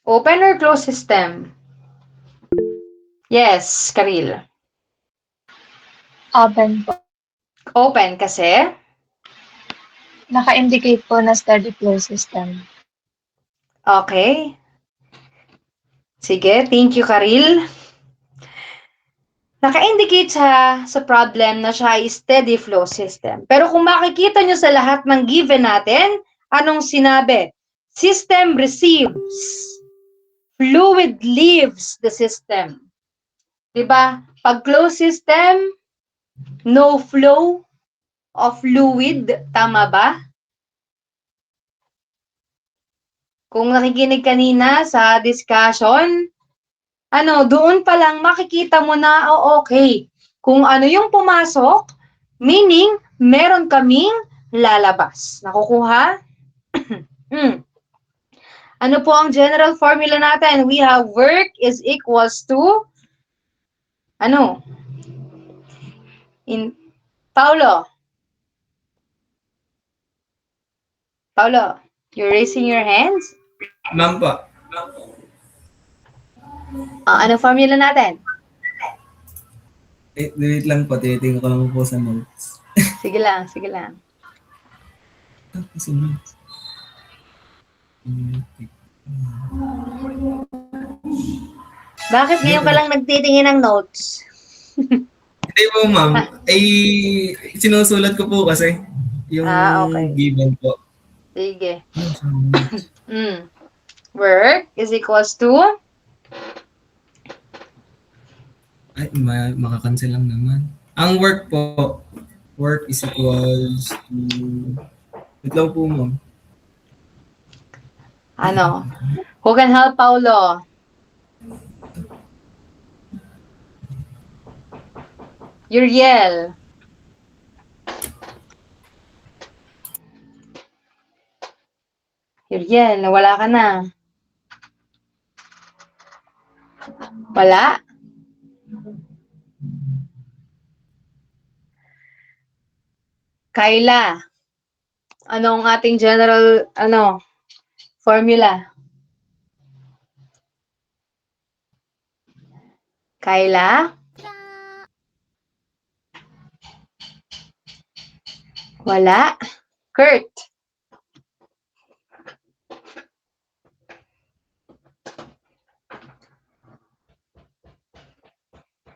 Open or closed system? Yes, Karil. Open po. Open kasi? Naka-indicate po na steady flow system. Okay. Sige, thank you, Karil. Naka-indicate sa problem na siya ay steady flow system. Pero kung makikita nyo sa lahat ng given natin, anong sinabi? System receives. Fluid leaves the system. Diba? Pag closed system, no flow of fluid. Tama ba? Kung nakikinig kanina sa discussion, doon pa lang makikita mo na, okay. Kung ano yung pumasok, meaning, meron kaming lalabas. Nakukuha? Ano po ang general formula natin? We have work is equals to Ano? In Paulo. Paulo, you're raising your hands? Ma'am po. Ano formula natin? Wait lang po, tinitingnan ko lang po sa notes. Sige lang, sige lang. Kasi notes. Bakit ngayon ka lang nagtitingin ng notes? Hindi po, ma'am. Ay, sinusulat ko po kasi yung Okay. given po. Sige. Work is equals to? Ay, makakancel lang naman. Ang work is equals to... Wait lang po, ma'am. Ano? Who can help Paulo? Uriel. Uriel, nawala ka na. Wala? Kayla. Anong ating general, formula? Kayla? Wala? Kurt?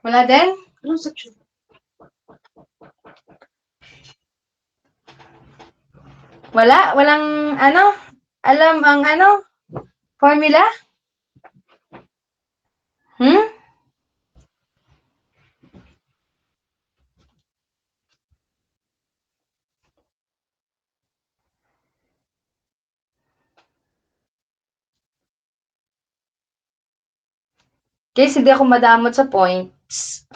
Wala din? Anong section? Wala? Walang, alam ang, formula? Guys, hindi ako madamot sa points.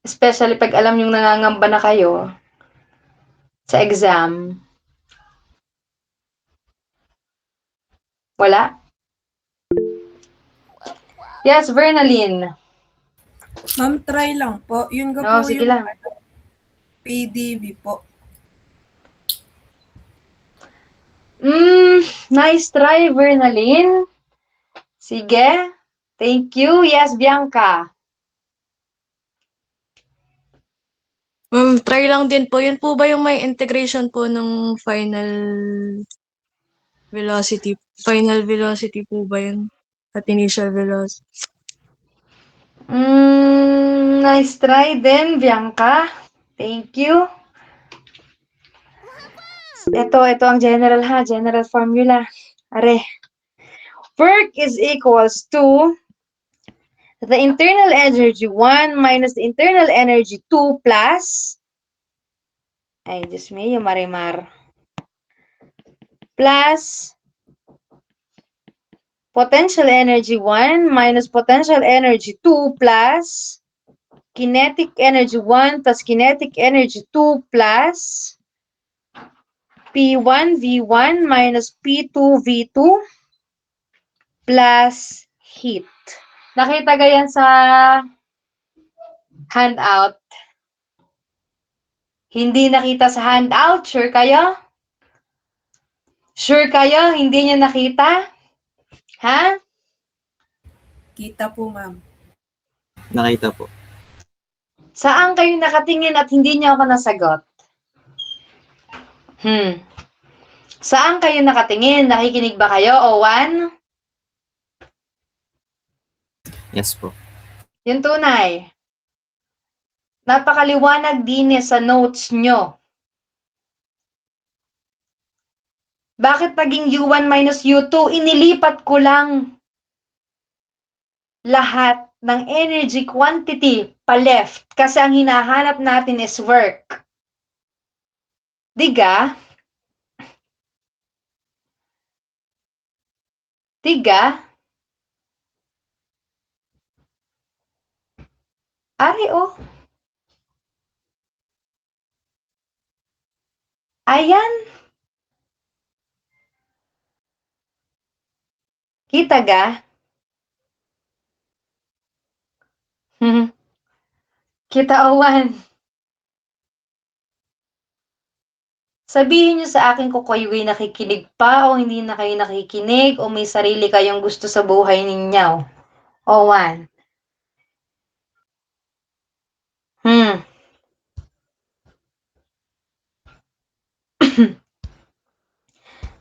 Especially pag alam yung nangangamba na kayo sa exam. Wala? Yes, Vernaline. Ma'am, try lang po. Yun ko po Sige yung lang. PDB po. Nice try, Vernaline. Sige. Thank you. Yes, Bianca. Try lang din po. Yun po ba yung may integration po ng final velocity? Final velocity po ba yun? At initial velocity? Nice try din, Bianca. Thank you. Ito ang general general formula. Are. Work is equals to the internal energy 1 minus the internal energy 2 plus, ay, Diyos mío, Marimar, plus potential energy 1 minus potential energy 2 plus kinetic energy 1 plus kinetic energy 2 plus P1 V1 minus P2 V2 plus heat. Nakita ka yan sa handout? Hindi nakita sa handout? Sure kayo? Sure kayo? Hindi niyo nakita? Ha? Kita po, ma'am. Nakita po. Saan kayo nakatingin at hindi niyo ako nasagot? Saan kayo nakatingin? Nakikinig ba kayo, Owan? Yes po. Yung tunay. Napakaliwanag din sa notes nyo. Bakit naging U1 minus U2? Inilipat ko lang lahat ng energy quantity pa left kasi ang hinahanap natin is work. Diga? Diga? Ari, oh. Ayan. Kita ga? Kitawan. Sabihin niyo sa akin kung kayo'y nakikinig pa o hindi na kayo nakikinig o may sarili kayong gusto sa buhay ninyo. O, 1.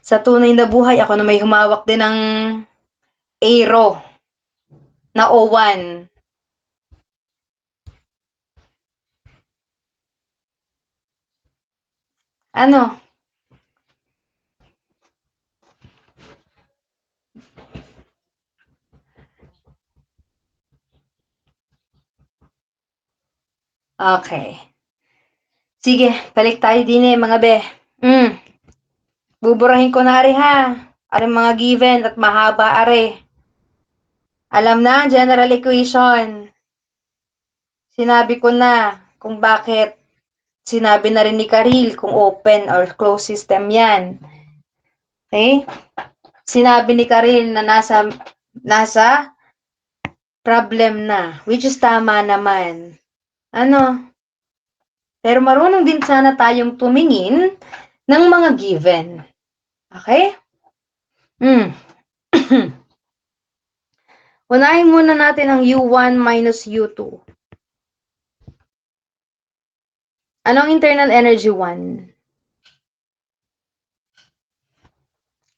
Sa tunay na buhay, ako na may humawak din ng Aero na O1. Ano? Okay. Sige, balik tayo din mga be. Buburahin ko na ari ha. Ari mga given at mahaba ari. Alam na, general equation. Sinabi ko na kung bakit. Sinabi na rin ni Karil kung open or closed system yan. Okay? Sinabi ni Karil na nasa problem na, which is tama naman. Ano? Pero marunong din sana tayong tumingin ng mga given. Okay? Unahin muna natin ang U1 minus U2. Anong internal energy 1?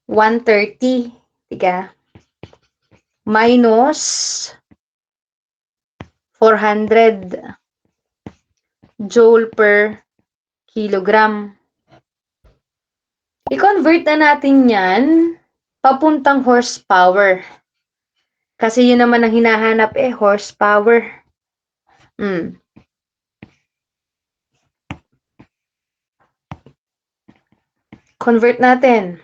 130. Tiga. Minus 400 joule per kilogram. I-convert na natin yan papuntang horsepower. Kasi yun naman ang hinahanap horsepower. Convert natin.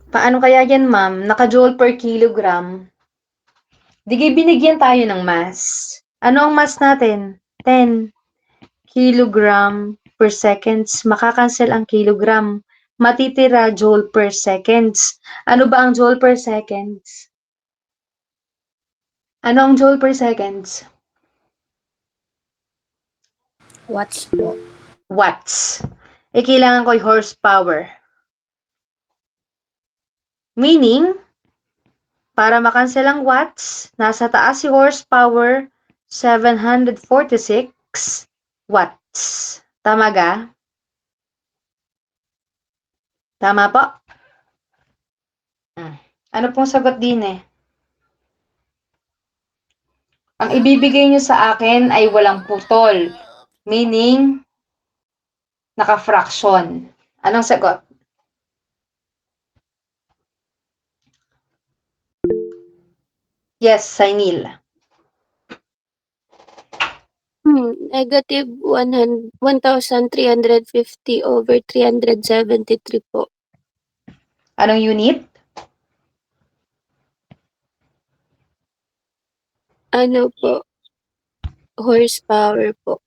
Paano kaya yan, ma'am? Naka-joule per kilogram. Di binigyan tayo ng mass. Ano ang mass natin? 10 kilogram per seconds. Makakancel ang kilogram. Matitira joule per seconds. Ano ba ang joule per seconds? Ano ang joule per seconds? Watts po. Watts. Kailangan ko yung horsepower. Meaning, para makancel ang watts, nasa taas si horsepower, 746 watts. Tama ga? Tama po? Ano pong sagot din Ang ibibigay nyo sa akin ay walang putol. Meaning, naka-fraction. Anong sagot? Yes, Sainil. Negative 1,350 over 373 po. Anong unit? Ano po? Horsepower po.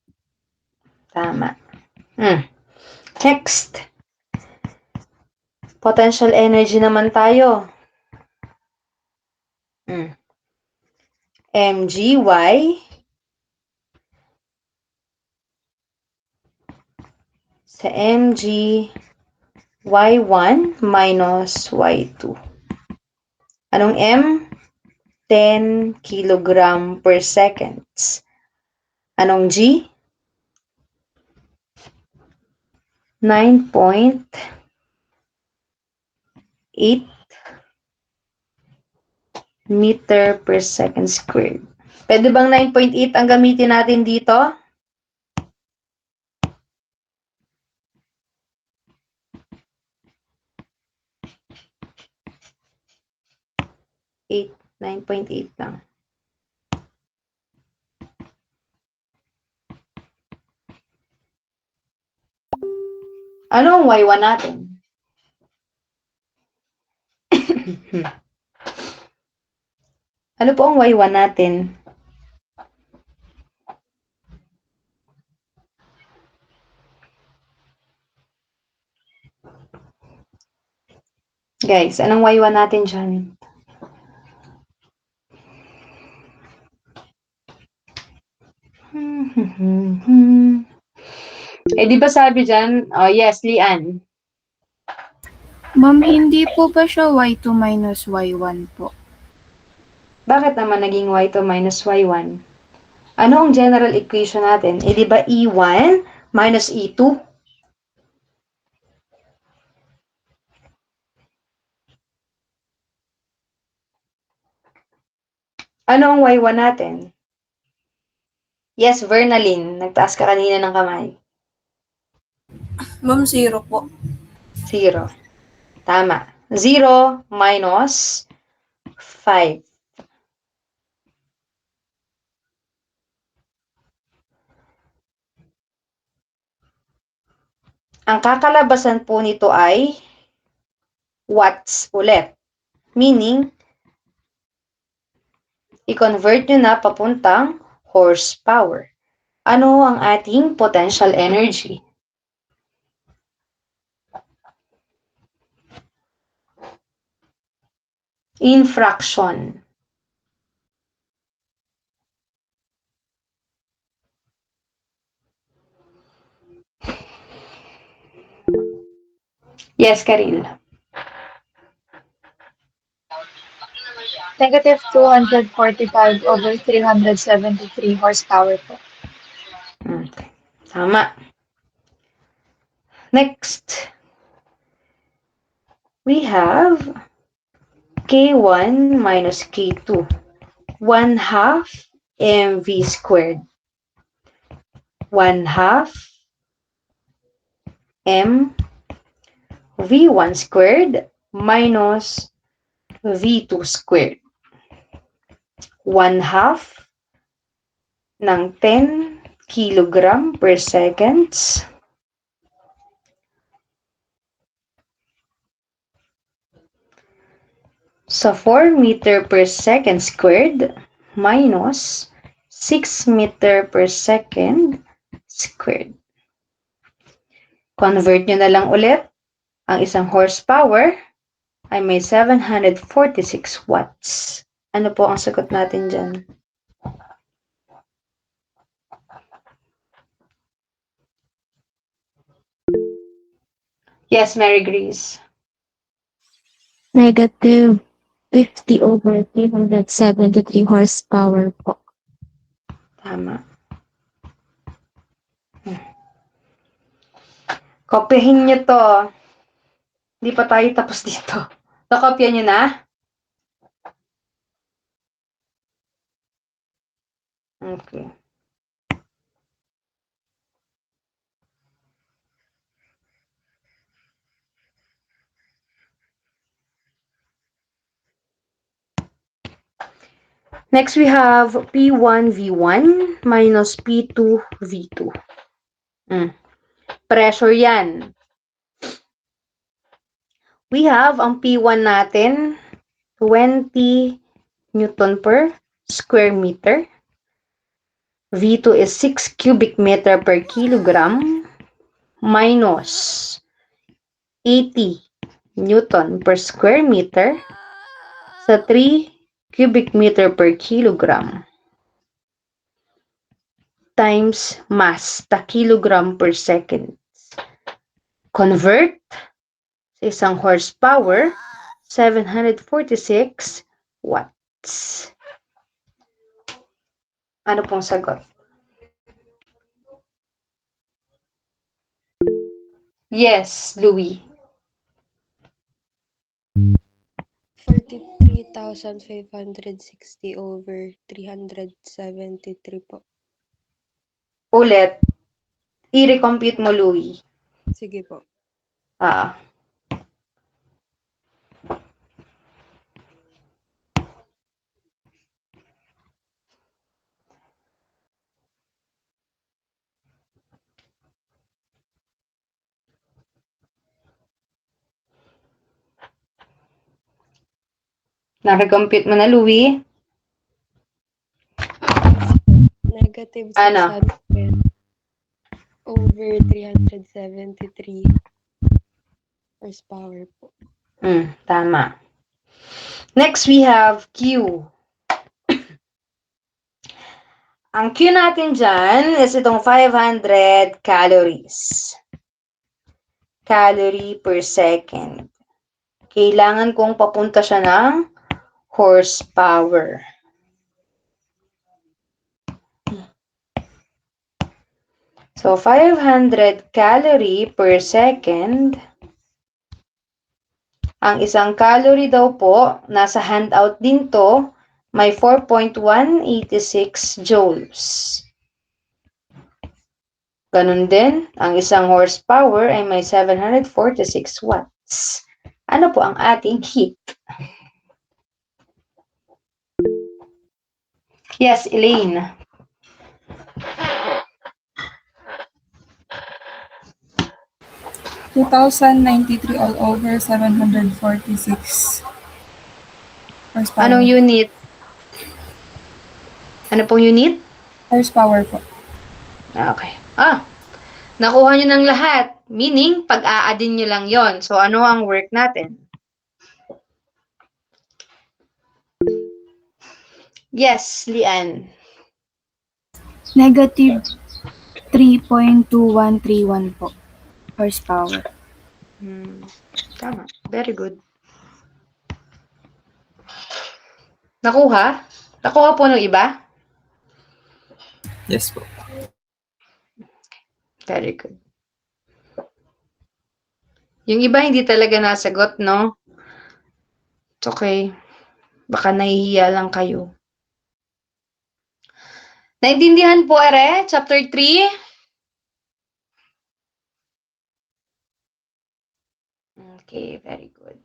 Tama. Next. Potential energy naman tayo. mgy sa y1 minus y2. Anong m? 10 kilogram per seconds. Anong g? 9.8 meter per second squared. Pwede bang 9.8 ang gamitin natin dito? 9.8 lang. Ano ang y1 natin? Ano po ang y1 natin? Guys, anong Y1 natin dyan? Eh, di ba sabi dyan? Oh, yes, Lian. Ma'am, hindi po ba siya y2 minus y1 po? Bakit naman naging Y2 minus Y1? Ano ang general equation natin? Eh, di ba E1 minus E2? Ano ang Y1 natin? Yes, Vernaline. Nagtaas ka kanina ng kamay. Ma'am, 0 po. 0. Tama. 0 minus 5. Ang kakalabasan po nito ay watts ulit. Meaning, i-convert nyo na papuntang horsepower. Ano ang ating potential energy? In fraction. Yes, Karil. Negative 245 over 373 horsepower po. Okay. Tama. Next, we have K1 minus K2. 1/2 mv squared. 1/2 m v1 squared minus v2 squared. 1/2 ng 10 kilogram per seconds sa 4 meter per second squared minus 6 meter per second squared. Convert nyo na lang ulit. Ang isang horsepower ay may 746 watts. Ano po ang sagot natin dyan? Yes, Mary Grace. Negative 50 over 373 horsepower po. Tama. Kopyahin nyo to. Hindi pa tayo tapos dito. Nakopya nyo na? Okay. Next, we have P1 V1 minus P2 V2. Pressure yan. We have ang P1 natin, 20 Newton per square meter. V2 is 6 cubic meter per kilogram minus 80 Newton per square meter sa 3 cubic meter per kilogram times mass ta kilogram per second. Convert sa isang horsepower, 746 watts. Ano pong sagot? Yes, Louis. 43,560 over 373 po. Ulit, i-recompute mo, Louis. Sige po. Na-recompute mo na, Louis? Negative Ano? 600 over 373 horsepower po. Tama. Next, we have Q. Ang Q natin dyan is itong 500 calories. Calorie per second. Kailangan kong papunta siya ng horsepower. So, 500 calorie per second. Ang isang calorie daw po, nasa handout din to, may 4.186 joules. Ganun din, ang isang horsepower ay may 746 watts. Ano po ang ating heat? Yes, Elaine. $2,093 all over 746 horsepower. Anong unit? Ano pong unit? Horsepower po. Okay. Nakuha nyo ng lahat. Meaning, pag-a-addin nyo lang yon. So, ano ang work natin? Yes, Lian. Negative 3.2131 po. Horsepower. Tama. Very good. Nakuha? Nakuha po ng iba? Yes po. Very good. Yung iba hindi talaga nasagot, no? It's okay. Baka nahihiya lang kayo. Naintindihan po, Ere? Chapter 3? Okay, very good.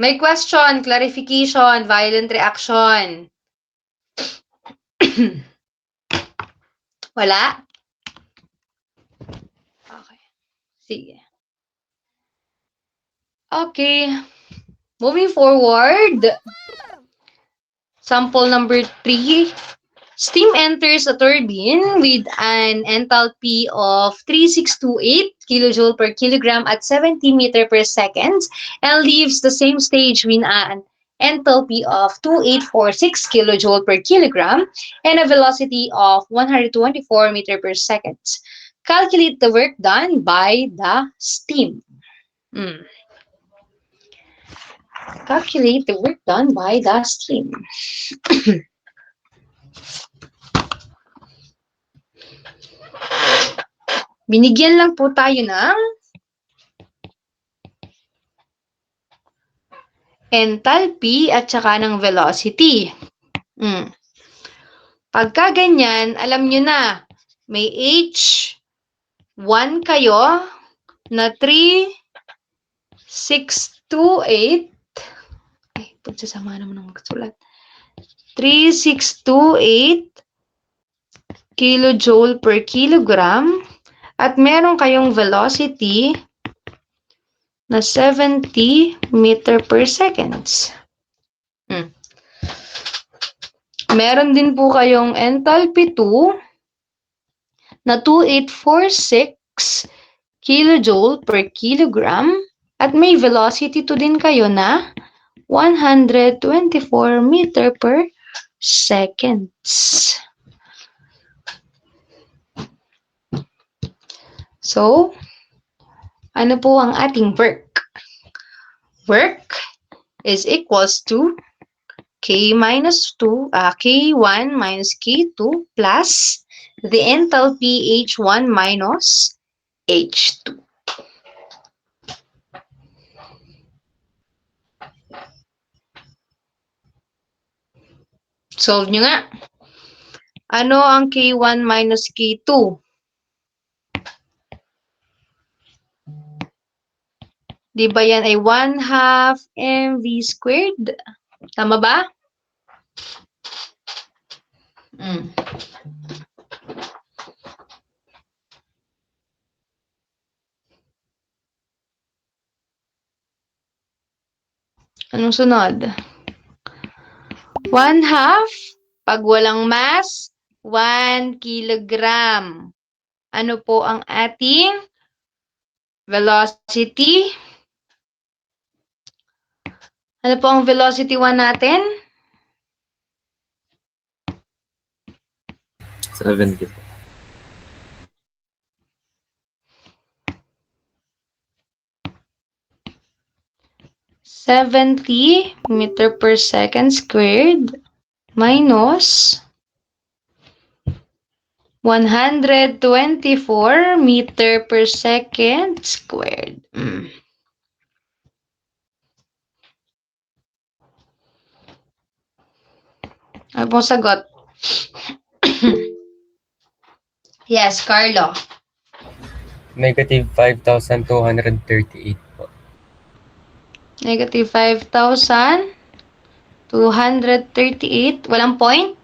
May question, clarification, violent reaction. Wala? Okay. Sige. Okay. Moving forward. Sample number 3. Steam enters a turbine with an enthalpy of 3628 kilojoule per kilogram at 70 meter per second and leaves the same stage with an enthalpy of 2846 kilojoule per kilogram and a velocity of 124 meter per second. Calculate the work done by the steam. Calculate the work done by the steam. Binigyan lang po tayo ng enthalpy at saka ng velocity. Pagka ganyan, alam nyo na, may H1 kayo na 3628. Ay, pagsasama naman ng magsulat. 3628 kilojoule per kilogram. At meron kayong velocity na 70 meter per seconds. Meron din po kayong enthalpy 2 na 2846 kilojoule per kilogram. At may velocity 2 din kayo na 124 meter per seconds. So, ano po ang ating work? Work is equals to K1 minus K2 plus the enthalpy H1 minus H2. Solve nyo nga. Ano ang K1 minus K2? Di ba yan ay 1/2 mv squared? Tama ba? Anong sunod? 1/2, pag walang mass, 1 kilogram. Ano po ang ating velocity? Ano po ang velocity 1 natin? 70 po. 70 meter per second squared minus 124 meter per second squared. Ano pong sagot? Yes, Carlo. Negative 5,238 po. Negative 5,238. Walang point?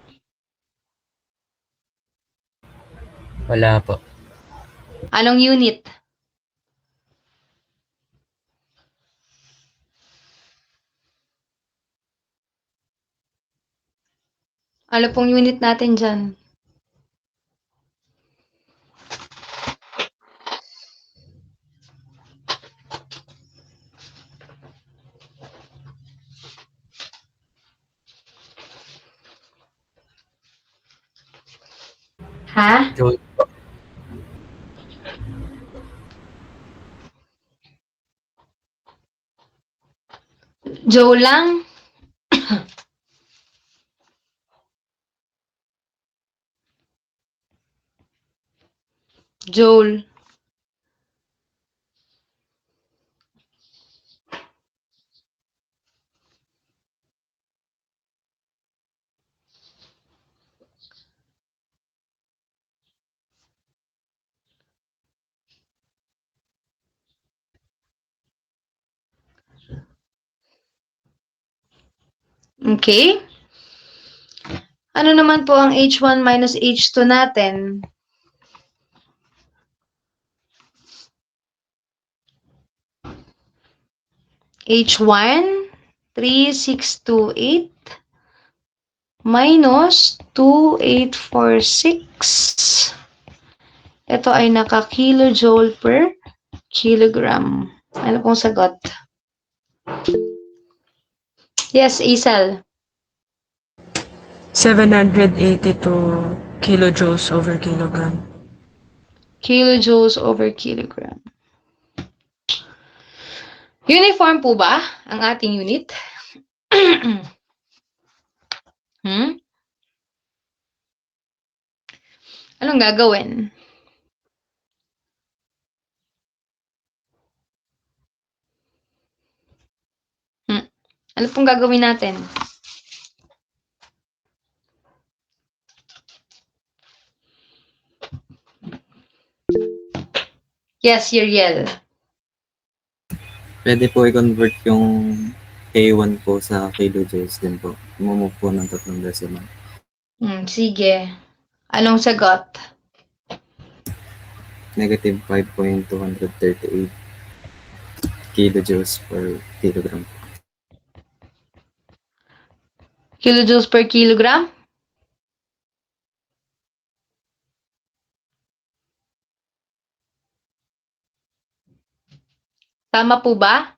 Wala po. Anong unit? Ano pong unit natin dyan? Ha? Joule po. Joule lang? Joule. Okay. Ano naman po ang H1 minus H2 natin? H1, 3628 minus 2846. Ito ay naka-kilojoule per kilogram. Ano pong sagot? Yes, Isal. 782 kilojoules over kilogram. Kilojoules over kilogram. Uniform po ba ang ating unit? Anong gagawin? Ano pong gagawin natin? Yes, Yeriel. Pwede po i-convert yung K1 po sa kilojoules din po. Mumove po ng 3 decimal. Sige. Anong sagot? Negative 5,238 kilojoules per kilogram. Kilojoules per kilogram? Tama po ba?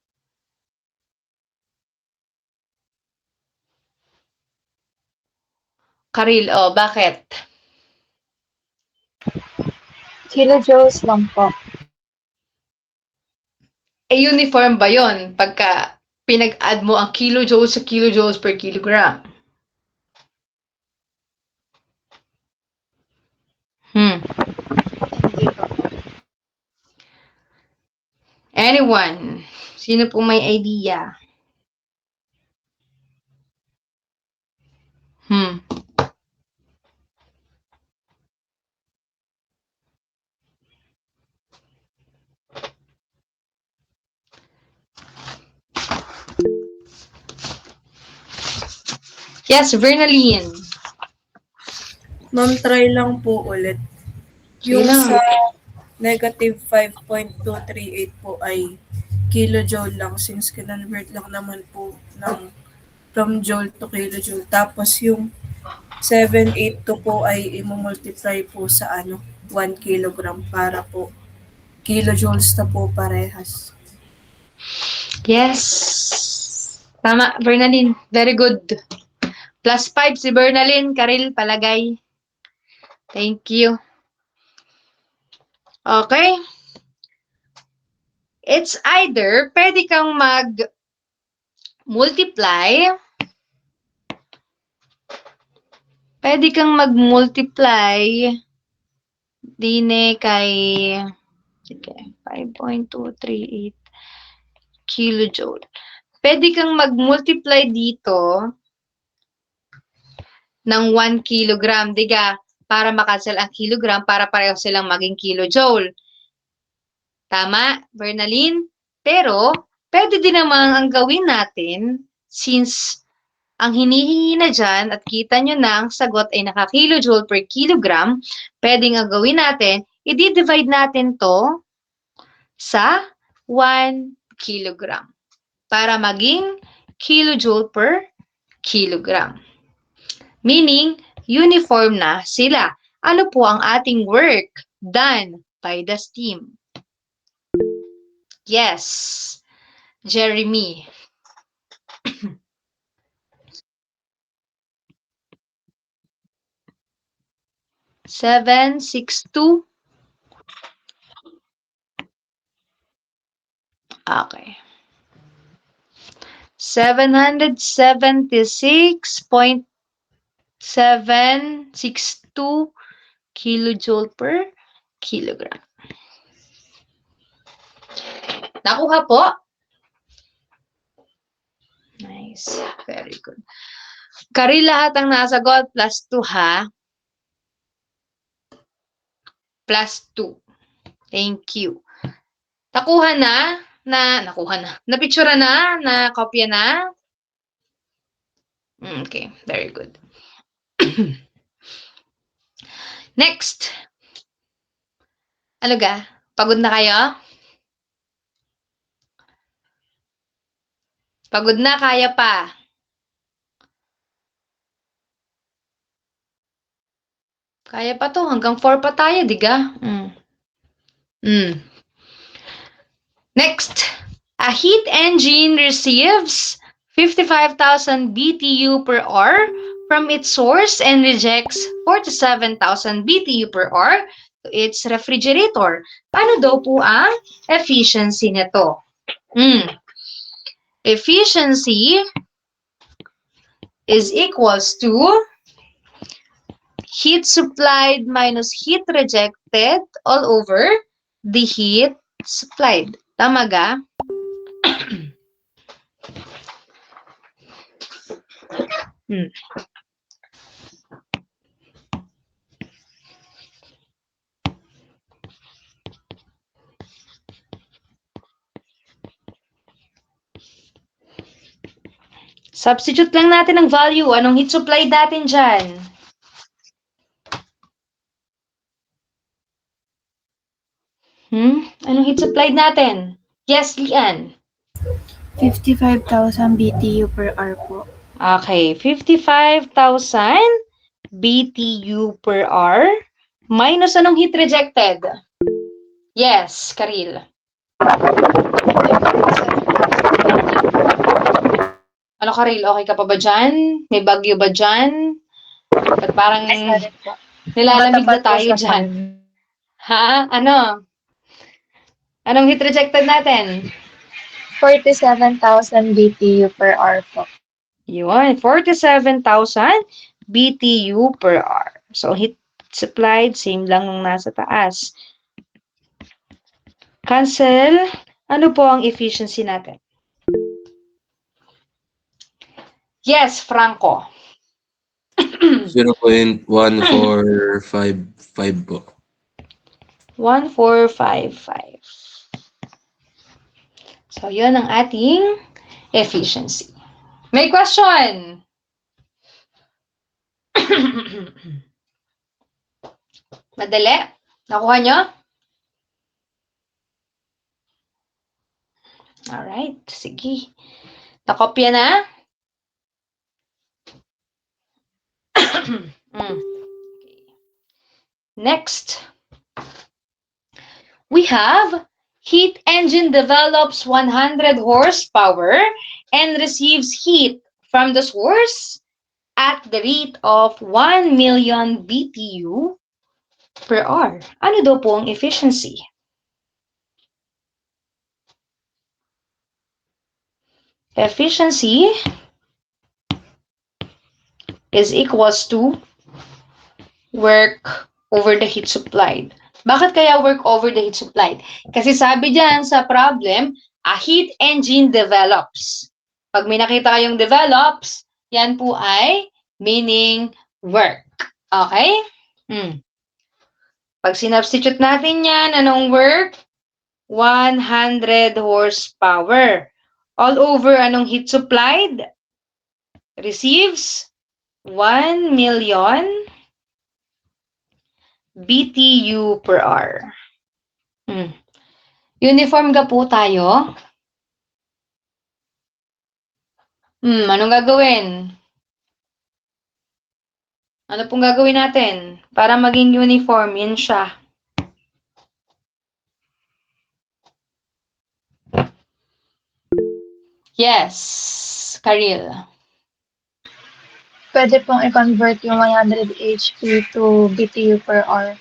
Karil, bakit? Kilojoules lang po. Uniform ba yon pagka pinag-add mo ang kilojoules sa kilojoules per kilogram? Anyone? Sino po may idea? Yes, Vernaline. Ma'am, try lang po ulit. Sige Yung lang. sa negative 5.238 po ay kilojoule lang since kinonvert lang naman po ng from joule to kilojoule. Tapos yung 782 po ay i-multiply po sa 1 kilogram para po kilojoules na po parehas. Yes. Tama, Bernalyn. Very good. +5 si Bernalyn. Karil, palagay. Thank you. Okay. It's either pwede kang mag-multiply. Pwede kang mag-multiply dine kay 5.238 kilojoule. Pwede kang mag-multiply dito ng 1 kilogram, diga? Para makancel ang kilogram, para pareho silang maging kilojoule. Tama, Bernalyn? Pero, pwede din naman ang gawin natin, since ang hinihingi na dyan, at kita nyo na ang sagot ay naka-kilojoule per kilogram, pwedeng ang gawin natin, i-divide natin to sa 1 kilogram para maging kilojoule per kilogram. Meaning, uniform na sila. Ano po ang ating work done by the steam? Yes, Jeremy. Seven, 6, 2. Okay. 776.762 kilojoule per kilogram. Nakuha po? Nice. Very good. Karil, lahat ang nasagot, +2 ha? +2. Thank you. Nakuha na? Napicture na? Nakopya na? Okay, very good. Next. Ano ga? Pagod na kayo? Pagod na, kaya pa. Kaya pa to, hanggang 4 pa tayo, diga? Next, a heat engine receives 55,000 BTU per hour from its source and rejects 47,000 BTU per hour to its refrigerator. Paano daw po ang efficiency nito? Efficiency is equals to heat supplied minus heat rejected all over the heat supplied. Tama ga? Substitute lang natin ang value. Anong heat supply natin dyan? Anong heat supply natin? Yes, Lian. 55,000 BTU per hour po. Okay, 55,000 BTU per hour minus anong heat rejected? Yes, Karil. Ano, Karil? Okay ka pa ba dyan? May bagyo ba dyan? At parang nilalamig na tayo dyan. Ha? Ano? Anong heat rejected natin? 47,000 BTU per hour po. Yun, 47,000 BTU per hour. So, heat supplied, same lang nung nasa taas. Cancel. Ano po ang efficiency natin? Yes, Franco. 0.1455 po. 1455. So, yun ang ating efficiency. May question? Madali? Nakuha nyo? Alright, sige. Nakopya na? Next, we have heat engine develops 100 horsepower and receives heat from the source at the rate of 1 million BTU per hour. Ano daw po ang efficiency? Efficiency is equals to work over the heat supplied. Bakit kaya work over the heat supplied? Kasi sabi dyan sa problem, a heat engine develops. Pag may nakita kayong develops, yan po ay meaning work. Okay? Pag sinubstitute natin yan, anong work? 100 horsepower. All over, anong heat supplied? Receives 1 million BTU per hour. Uniform ka po tayo? Anong gagawin? Ano pong gagawin natin para maging uniform? Yun siya. Yes, Karil. Pwede pong i-convert yung 100 HP to BTU per hour.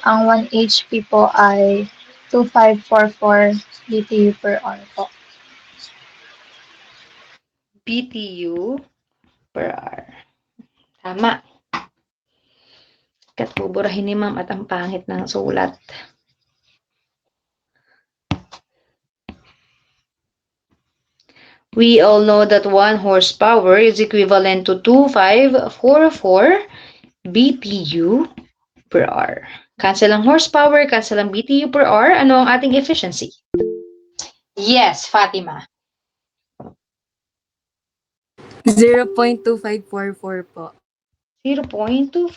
Ang 1 HP po ay 2544 BTU per hour po. BTU per hour. Tama. Katuburahin ni ma'am at ang pangit ng sulat. We all know that 1 horsepower is equivalent to 2544 BTU per hour. Cancel ang horsepower, cancel ang BTU per hour. Ano ang ating efficiency? Yes, Fatima. 0.2544 po. 0.2544.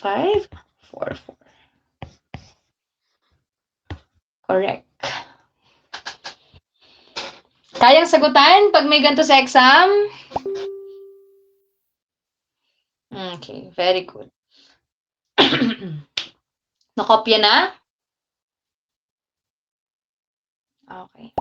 Correct. Kayang sagutan pag may ganito sa exam? Okay, very good. Nakopya na? Okay.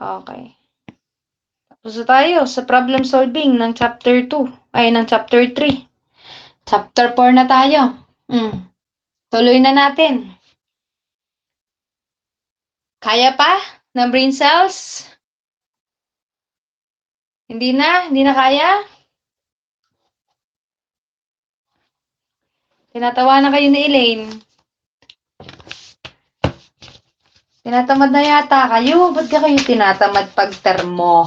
Okay. Tapos na tayo sa problem solving ng chapter 2, ay ng chapter 3. Chapter 4 na tayo. Tuloy na natin. Kaya pa ng brain cells? Hindi na? Hindi na kaya? Tinatawa na kayo ni Elaine. Tinatamad na yata kayo. Ba't ka kayo tinatamad pag termo?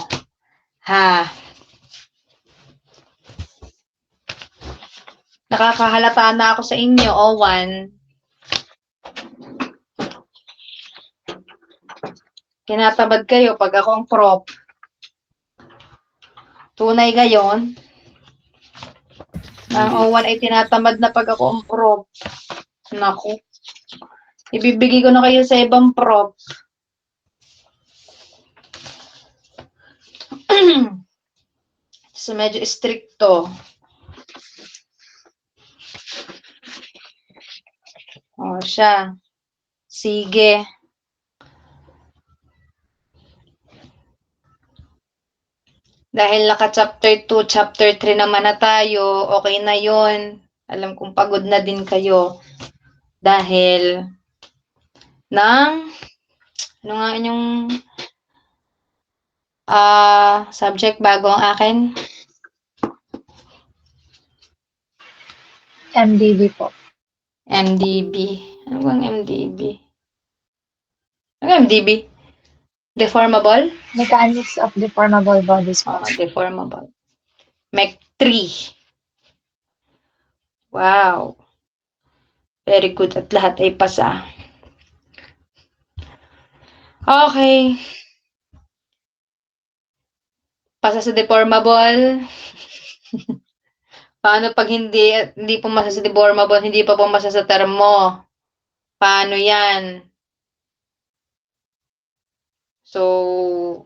Ha? Nakakahalata na ako sa inyo, Owan. Tinatamad kayo pag ako ang prop. Tunay gayon. Ang Owan ay tinatamad na pag ako ang prop. Naku. Ibibigay ko na kayo sa ibang prop. So, medyo stricto. O, siya. Sige. Dahil naka-chapter 2, chapter 3 naman na tayo, okay na yon. Alam kong pagod na din kayo. Dahil ng, ano nga inyong subject bago ang akin? MDB po. MDB. Ano bang MDB? Ano MDB? Deformable? Mechanics of deformable bodies po. Deformable. Mech 3. Wow. Very good. At lahat ay pasa. Okay. Pasa sa deformable. Paano pag hindi pumasa sa deformable, hindi pa pumasa sa termo? Paano yan? So,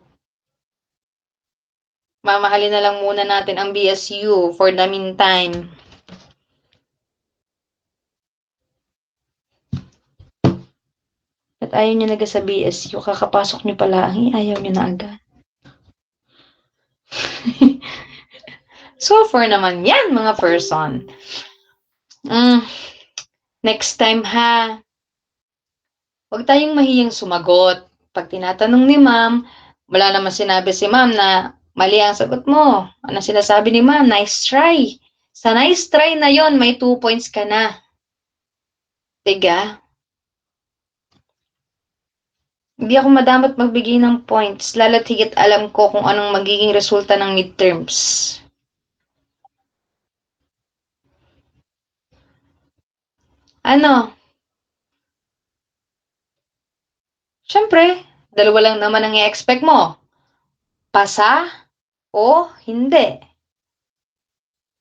Mamahalin na lang muna natin ang BSU for the meantime. At ayaw niyo na sa BSU, kakapasok niyo pala, ayaw niyo na agad. So far naman yan, mga person. Next time ha, huwag tayong mahiyang sumagot. Pag tinatanong ni ma'am, wala naman sinabi si ma'am na mali ang sagot mo. Ano sinasabi ni ma'am? Nice try. Sa nice try na yon, may 2 points ka na. Tiga? Hindi ako madamot magbigay ng points, lalo't higit alam ko kung anong magiging resulta ng midterms. Ano? Siyempre, dalawa lang naman ang i-expect mo. Pasa o hindi.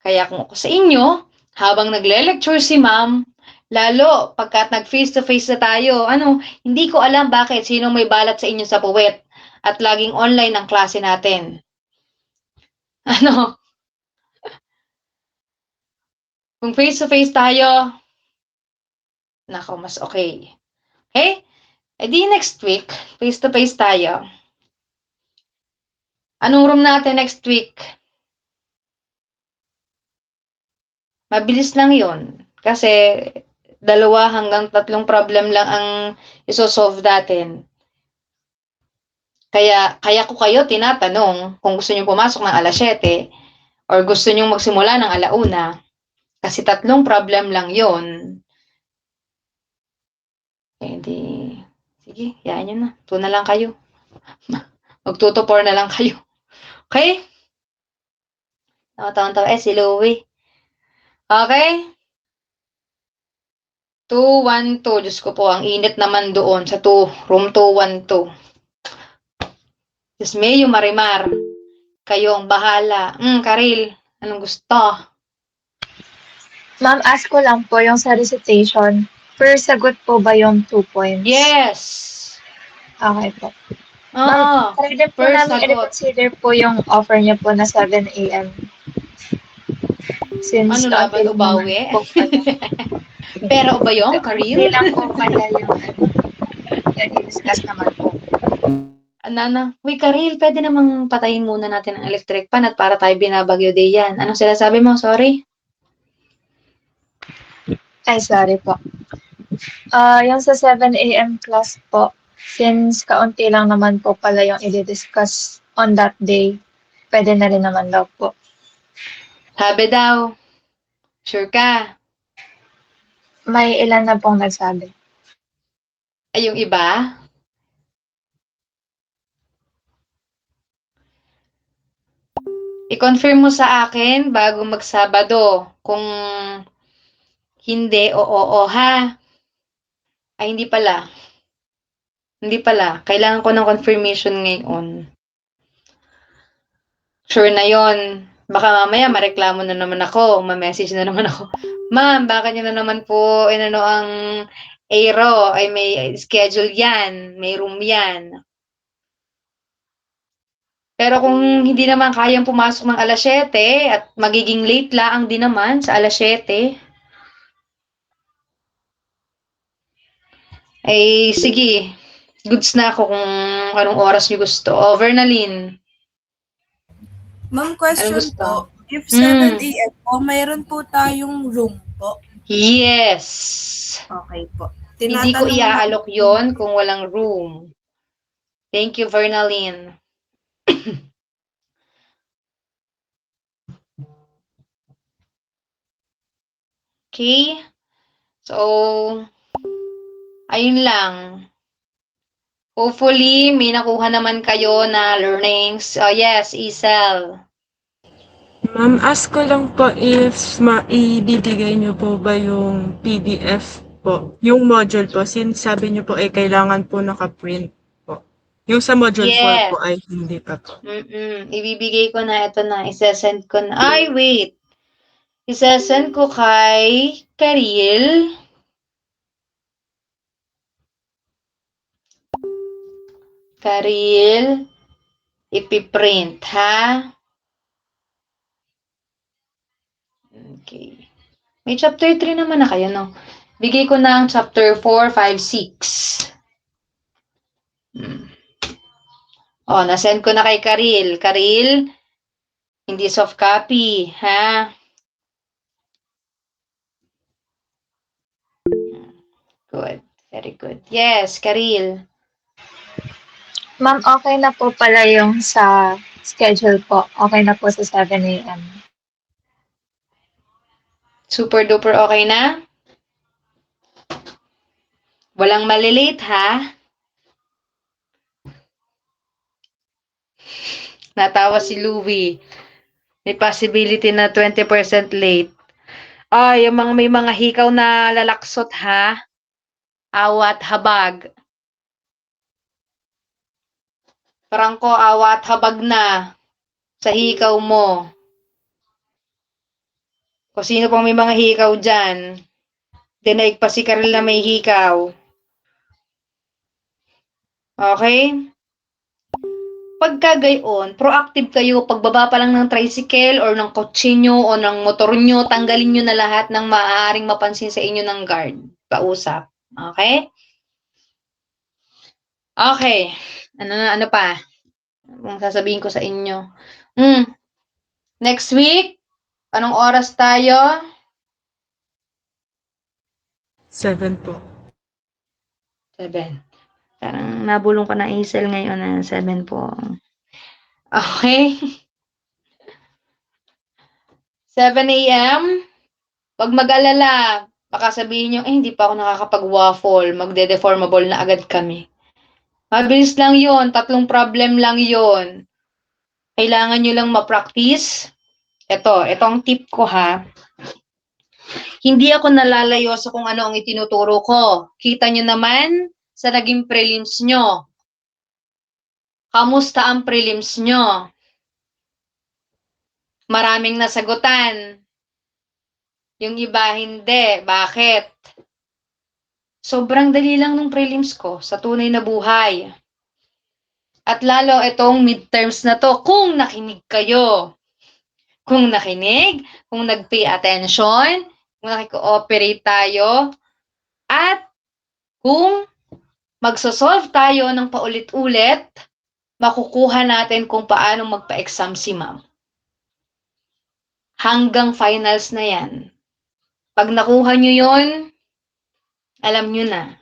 Kaya kung ako sa inyo, habang nagle-lecture si ma'am, lalo pagkat nag-face-to-face na tayo, hindi ko alam bakit sino may balat sa inyo sa puwet at laging online ang klase natin. Kung face-to-face tayo, nako, mas okay. Okay? E di next week, face-to-face tayo. Anong room natin next week? Mabilis lang yon. Kasi 2 hanggang 3 problem lang ang iso-solve natin. Kaya ko kayo tinatanong kung gusto niyo pumasok ng 7:00 or gusto niyo magsimula ng 1:00 kasi 3 problem lang yon. Eh di, sige, hayaan niyo na. 2 na lang kayo. Mag-2 to 4 na lang kayo. Okay? Tawa-tawa si Louie. Okay? 212. Diyos ko po, ang init naman doon sa room 212. Diyos Mayo Marimar. Kayo ang bahala. Karil, anong gusto? Ma'am, ask ko lang po yung sa recitation. Per sagot po ba yung 2 points? Yes. Okay po. Oo. Ma'am, pwede po Per namin sagot. i-reconsider po yung offer niya po na 7 a.m. Since Laban o bawi? Pera o ba yung Karil? Hindi lang po kaya yung i-discuss naman po. Uy, Karil, pwede namang patayin muna natin ang electric pan at para tayo binabagyo day yan. Anong sinasabi mo? Sorry? Ay, sorry po. Yung sa 7 a.m. class po, since kaunti lang naman po pala yung i-discuss on that day, pwede na rin naman daw po. Sabi daw. Sure ka? May ilan na pong nagsabi. Ay, yung iba? I-confirm mo sa akin bago magsabado kung hindi o oo ha. Ay, hindi pala. Hindi pala. Kailangan ko ng confirmation ngayon. Sure na yon. Baka mamaya mareklamo na naman ako, ma-message na naman ako. Ma'am, bakit niyo na naman po ang Aero? Ay may schedule yan, may room yan. Pero kung hindi naman kayang pumasok ng 7:00 at magiging late laang din naman sa 7:00, ay sige, goods na ako kung anong oras niyo gusto. Vernalyn. Ma'am, question gusto? po. If 7 a.m. po, mayroon po tayong room po. Yes. Okay po. Hindi ko iaalok yon kung walang room. Thank you, Vernalyn. Okay? So, ayun lang. Hopefully, may nakuha naman kayo na learnings. Yes, Isel. Ma'am, ask ko lang po if maibibigay niyo po ba yung PDF po, yung module po, since sabi niyo po kailangan po naka-print po. Yung sa module 4 po ay hindi pa po. Ibibigay ko na, ito na, isesend ko na. Ay, wait. Isesend ko kay Karil. Karil, ipiprint, ha? May chapter 3 naman na kayo, no? Bigay ko na ang chapter 4, 5, 6. Oh, nasend ko na kay Karil. Karil, hindi soft copy, ha? Good. Very good. Yes, Karil. Ma'am, okay na po pala yung sa schedule po. Okay na po sa 7 a.m. Super duper okay na? Walang malilate, ha? Natawa si Louie. May possibility na 20% late. Ay, yung mga may mga hikaw na lalaksot, ha? Awat habag. Prangko, awat habag na sa hikaw mo. Kung sino pang may mga hikaw dyan. Dinaig pa si Karil na may hikaw. Okay? Pagka gayon, proactive kayo, pagbaba pa lang ng tricycle or ng kotse nyo o ng motor nyo, tanggalin nyo na lahat ng maaaring mapansin sa inyo ng guard. Pausap. Okay? Okay. Ano pa? Ang sasabihin ko sa inyo. Next week, anong oras tayo? 7 po. 7. Parang nabulong ko na Hazel ngayon na 7 po. Okay? 7 a.m. Huwag mag-alala. Baka sabihin nyo, hindi pa ako nakakapag-waffle. Magde-deformable na agad kami. Mabilis lang yon, 3 problem lang yon. Kailangan nyo lang ma-practice. Itong tip ko ha. Hindi ako nalalayo sa kung ano ang itinuturo ko. Kita nyo naman sa naging prelims nyo. Kamusta ang prelims nyo? Maraming nasagutan. Yung iba hindi. Bakit? Sobrang dali lang nung prelims ko sa tunay na buhay. At lalo itong midterms na to, kung nakinig kayo. Kung nakinig, kung nag-pay attention, kung nakikooperate tayo, at kung magsosolve tayo ng paulit-ulit, makukuha natin kung paano magpa-exam si ma'am. Hanggang finals na yan. Pag nakuha nyo yon, alam nyo na.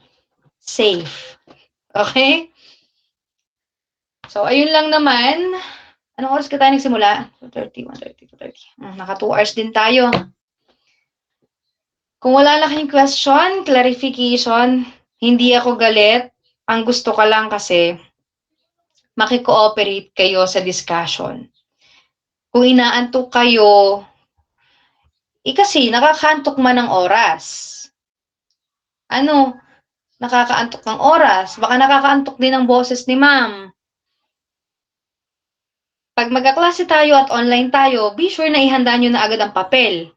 Safe. Okay? So, ayun lang naman. Anong oras ka tayo nagsimula? 2:30, 1:30, 2:30. Naka 2 hours din tayo. Kung wala na kayong question, clarification, hindi ako galit. Ang gusto ko lang kasi, makikooperate kayo sa discussion. Kung inaantok kayo, kasi nakakaantok man ng oras. Ano? Nakakaantok ng oras. Baka nakakaantok din ang boses ni ma'am. Pag magkaklase tayo at online tayo, be sure na ihanda nyo na agad ang papel.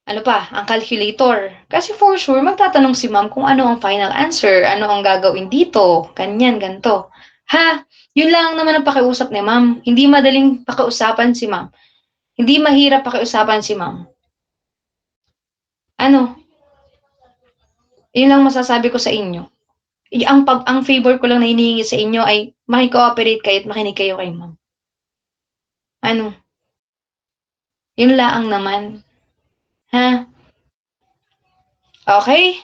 Ano pa? Ang calculator. Kasi for sure, magtatanong si ma'am kung ano ang final answer, ano ang gagawin dito, ganyan, ganito. Ha? Yun lang naman ang pakiusap ni ma'am. Hindi madaling pakiusapan si ma'am. Hindi mahirap pakiusapan si ma'am. Ano? Yun lang masasabi ko sa inyo. Ang favor ko lang na hinihingi sa inyo ay makikooperate kayo at makinig kayo kay ma'am. Ano? Yun lang naman. Ha? Okay?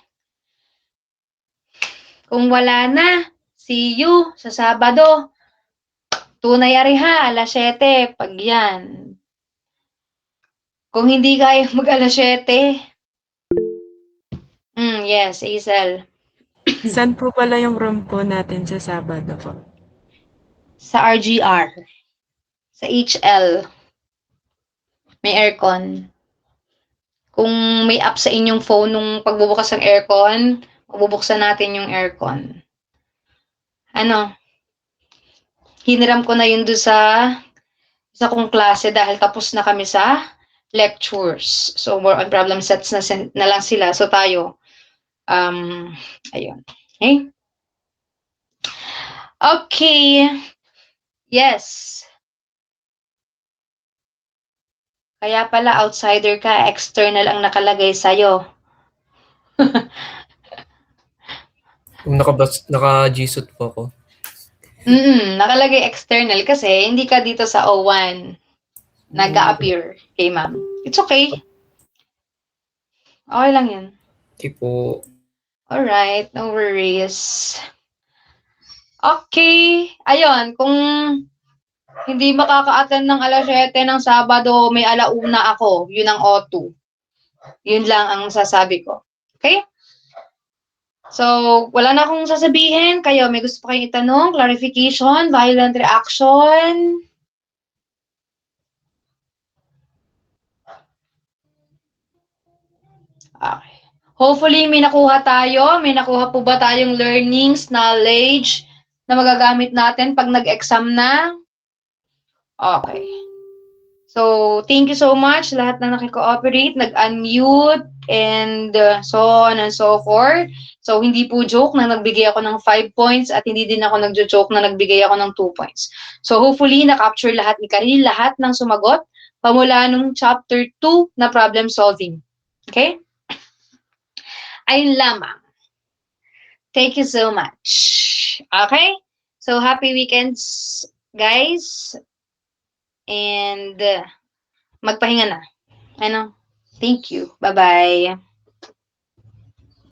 Kung wala na, see you sa Sabado. Tunay ari ha, alas 7, pag yan. Kung hindi kaya mag alas 7, yes, Hazel. Saan po pala yung room po natin sa Sabado po? Sa RGR. Sa HL. May aircon. Kung may app sa inyong phone nung pagbubukas ng aircon, bubuksan natin yung aircon. Ano? Hiniram ko na yun doon sa isa kong klase dahil tapos na kami sa lectures. So, more on problem sets na lang sila. So, tayo, ayun. Okay? Okay. Yes. Kaya pala outsider ka, external ang nakalagay sa'yo. Kung naka-G-suit po ako. Nakalagay external kasi hindi ka dito sa O1. Nag-a-appear kay ma'am. It's okay. Okay lang yan. Okay po. Alright, no worries. Okay, ayun, kung hindi makaka-attend ng alas 7 ng Sabado, may alauna ako, yun ang O2. Yun lang ang sasabi ko. Okay? So, wala na akong sasabihin. Kayo, may gusto pa kayong itanong? Clarification? Violent reaction? Okay. Hopefully, may nakuha tayo. May nakuha po ba tayong learnings, knowledge na magagamit natin pag nag-exam na? Okay. So, thank you so much lahat na nakikooperate, nag-unmute, and so on and so forth. So, hindi po joke na nagbigay ako ng 5 points at hindi din ako nagjo-joke na nagbigay ako ng 2 points. So, hopefully, na-capture lahat ni Karil, lahat ng sumagot, pamula nung chapter 2 na problem solving. Okay? Ayun lamang. Thank you so much. Okay? So, happy weekends, guys. And magpahinga na. Thank you. Bye-bye.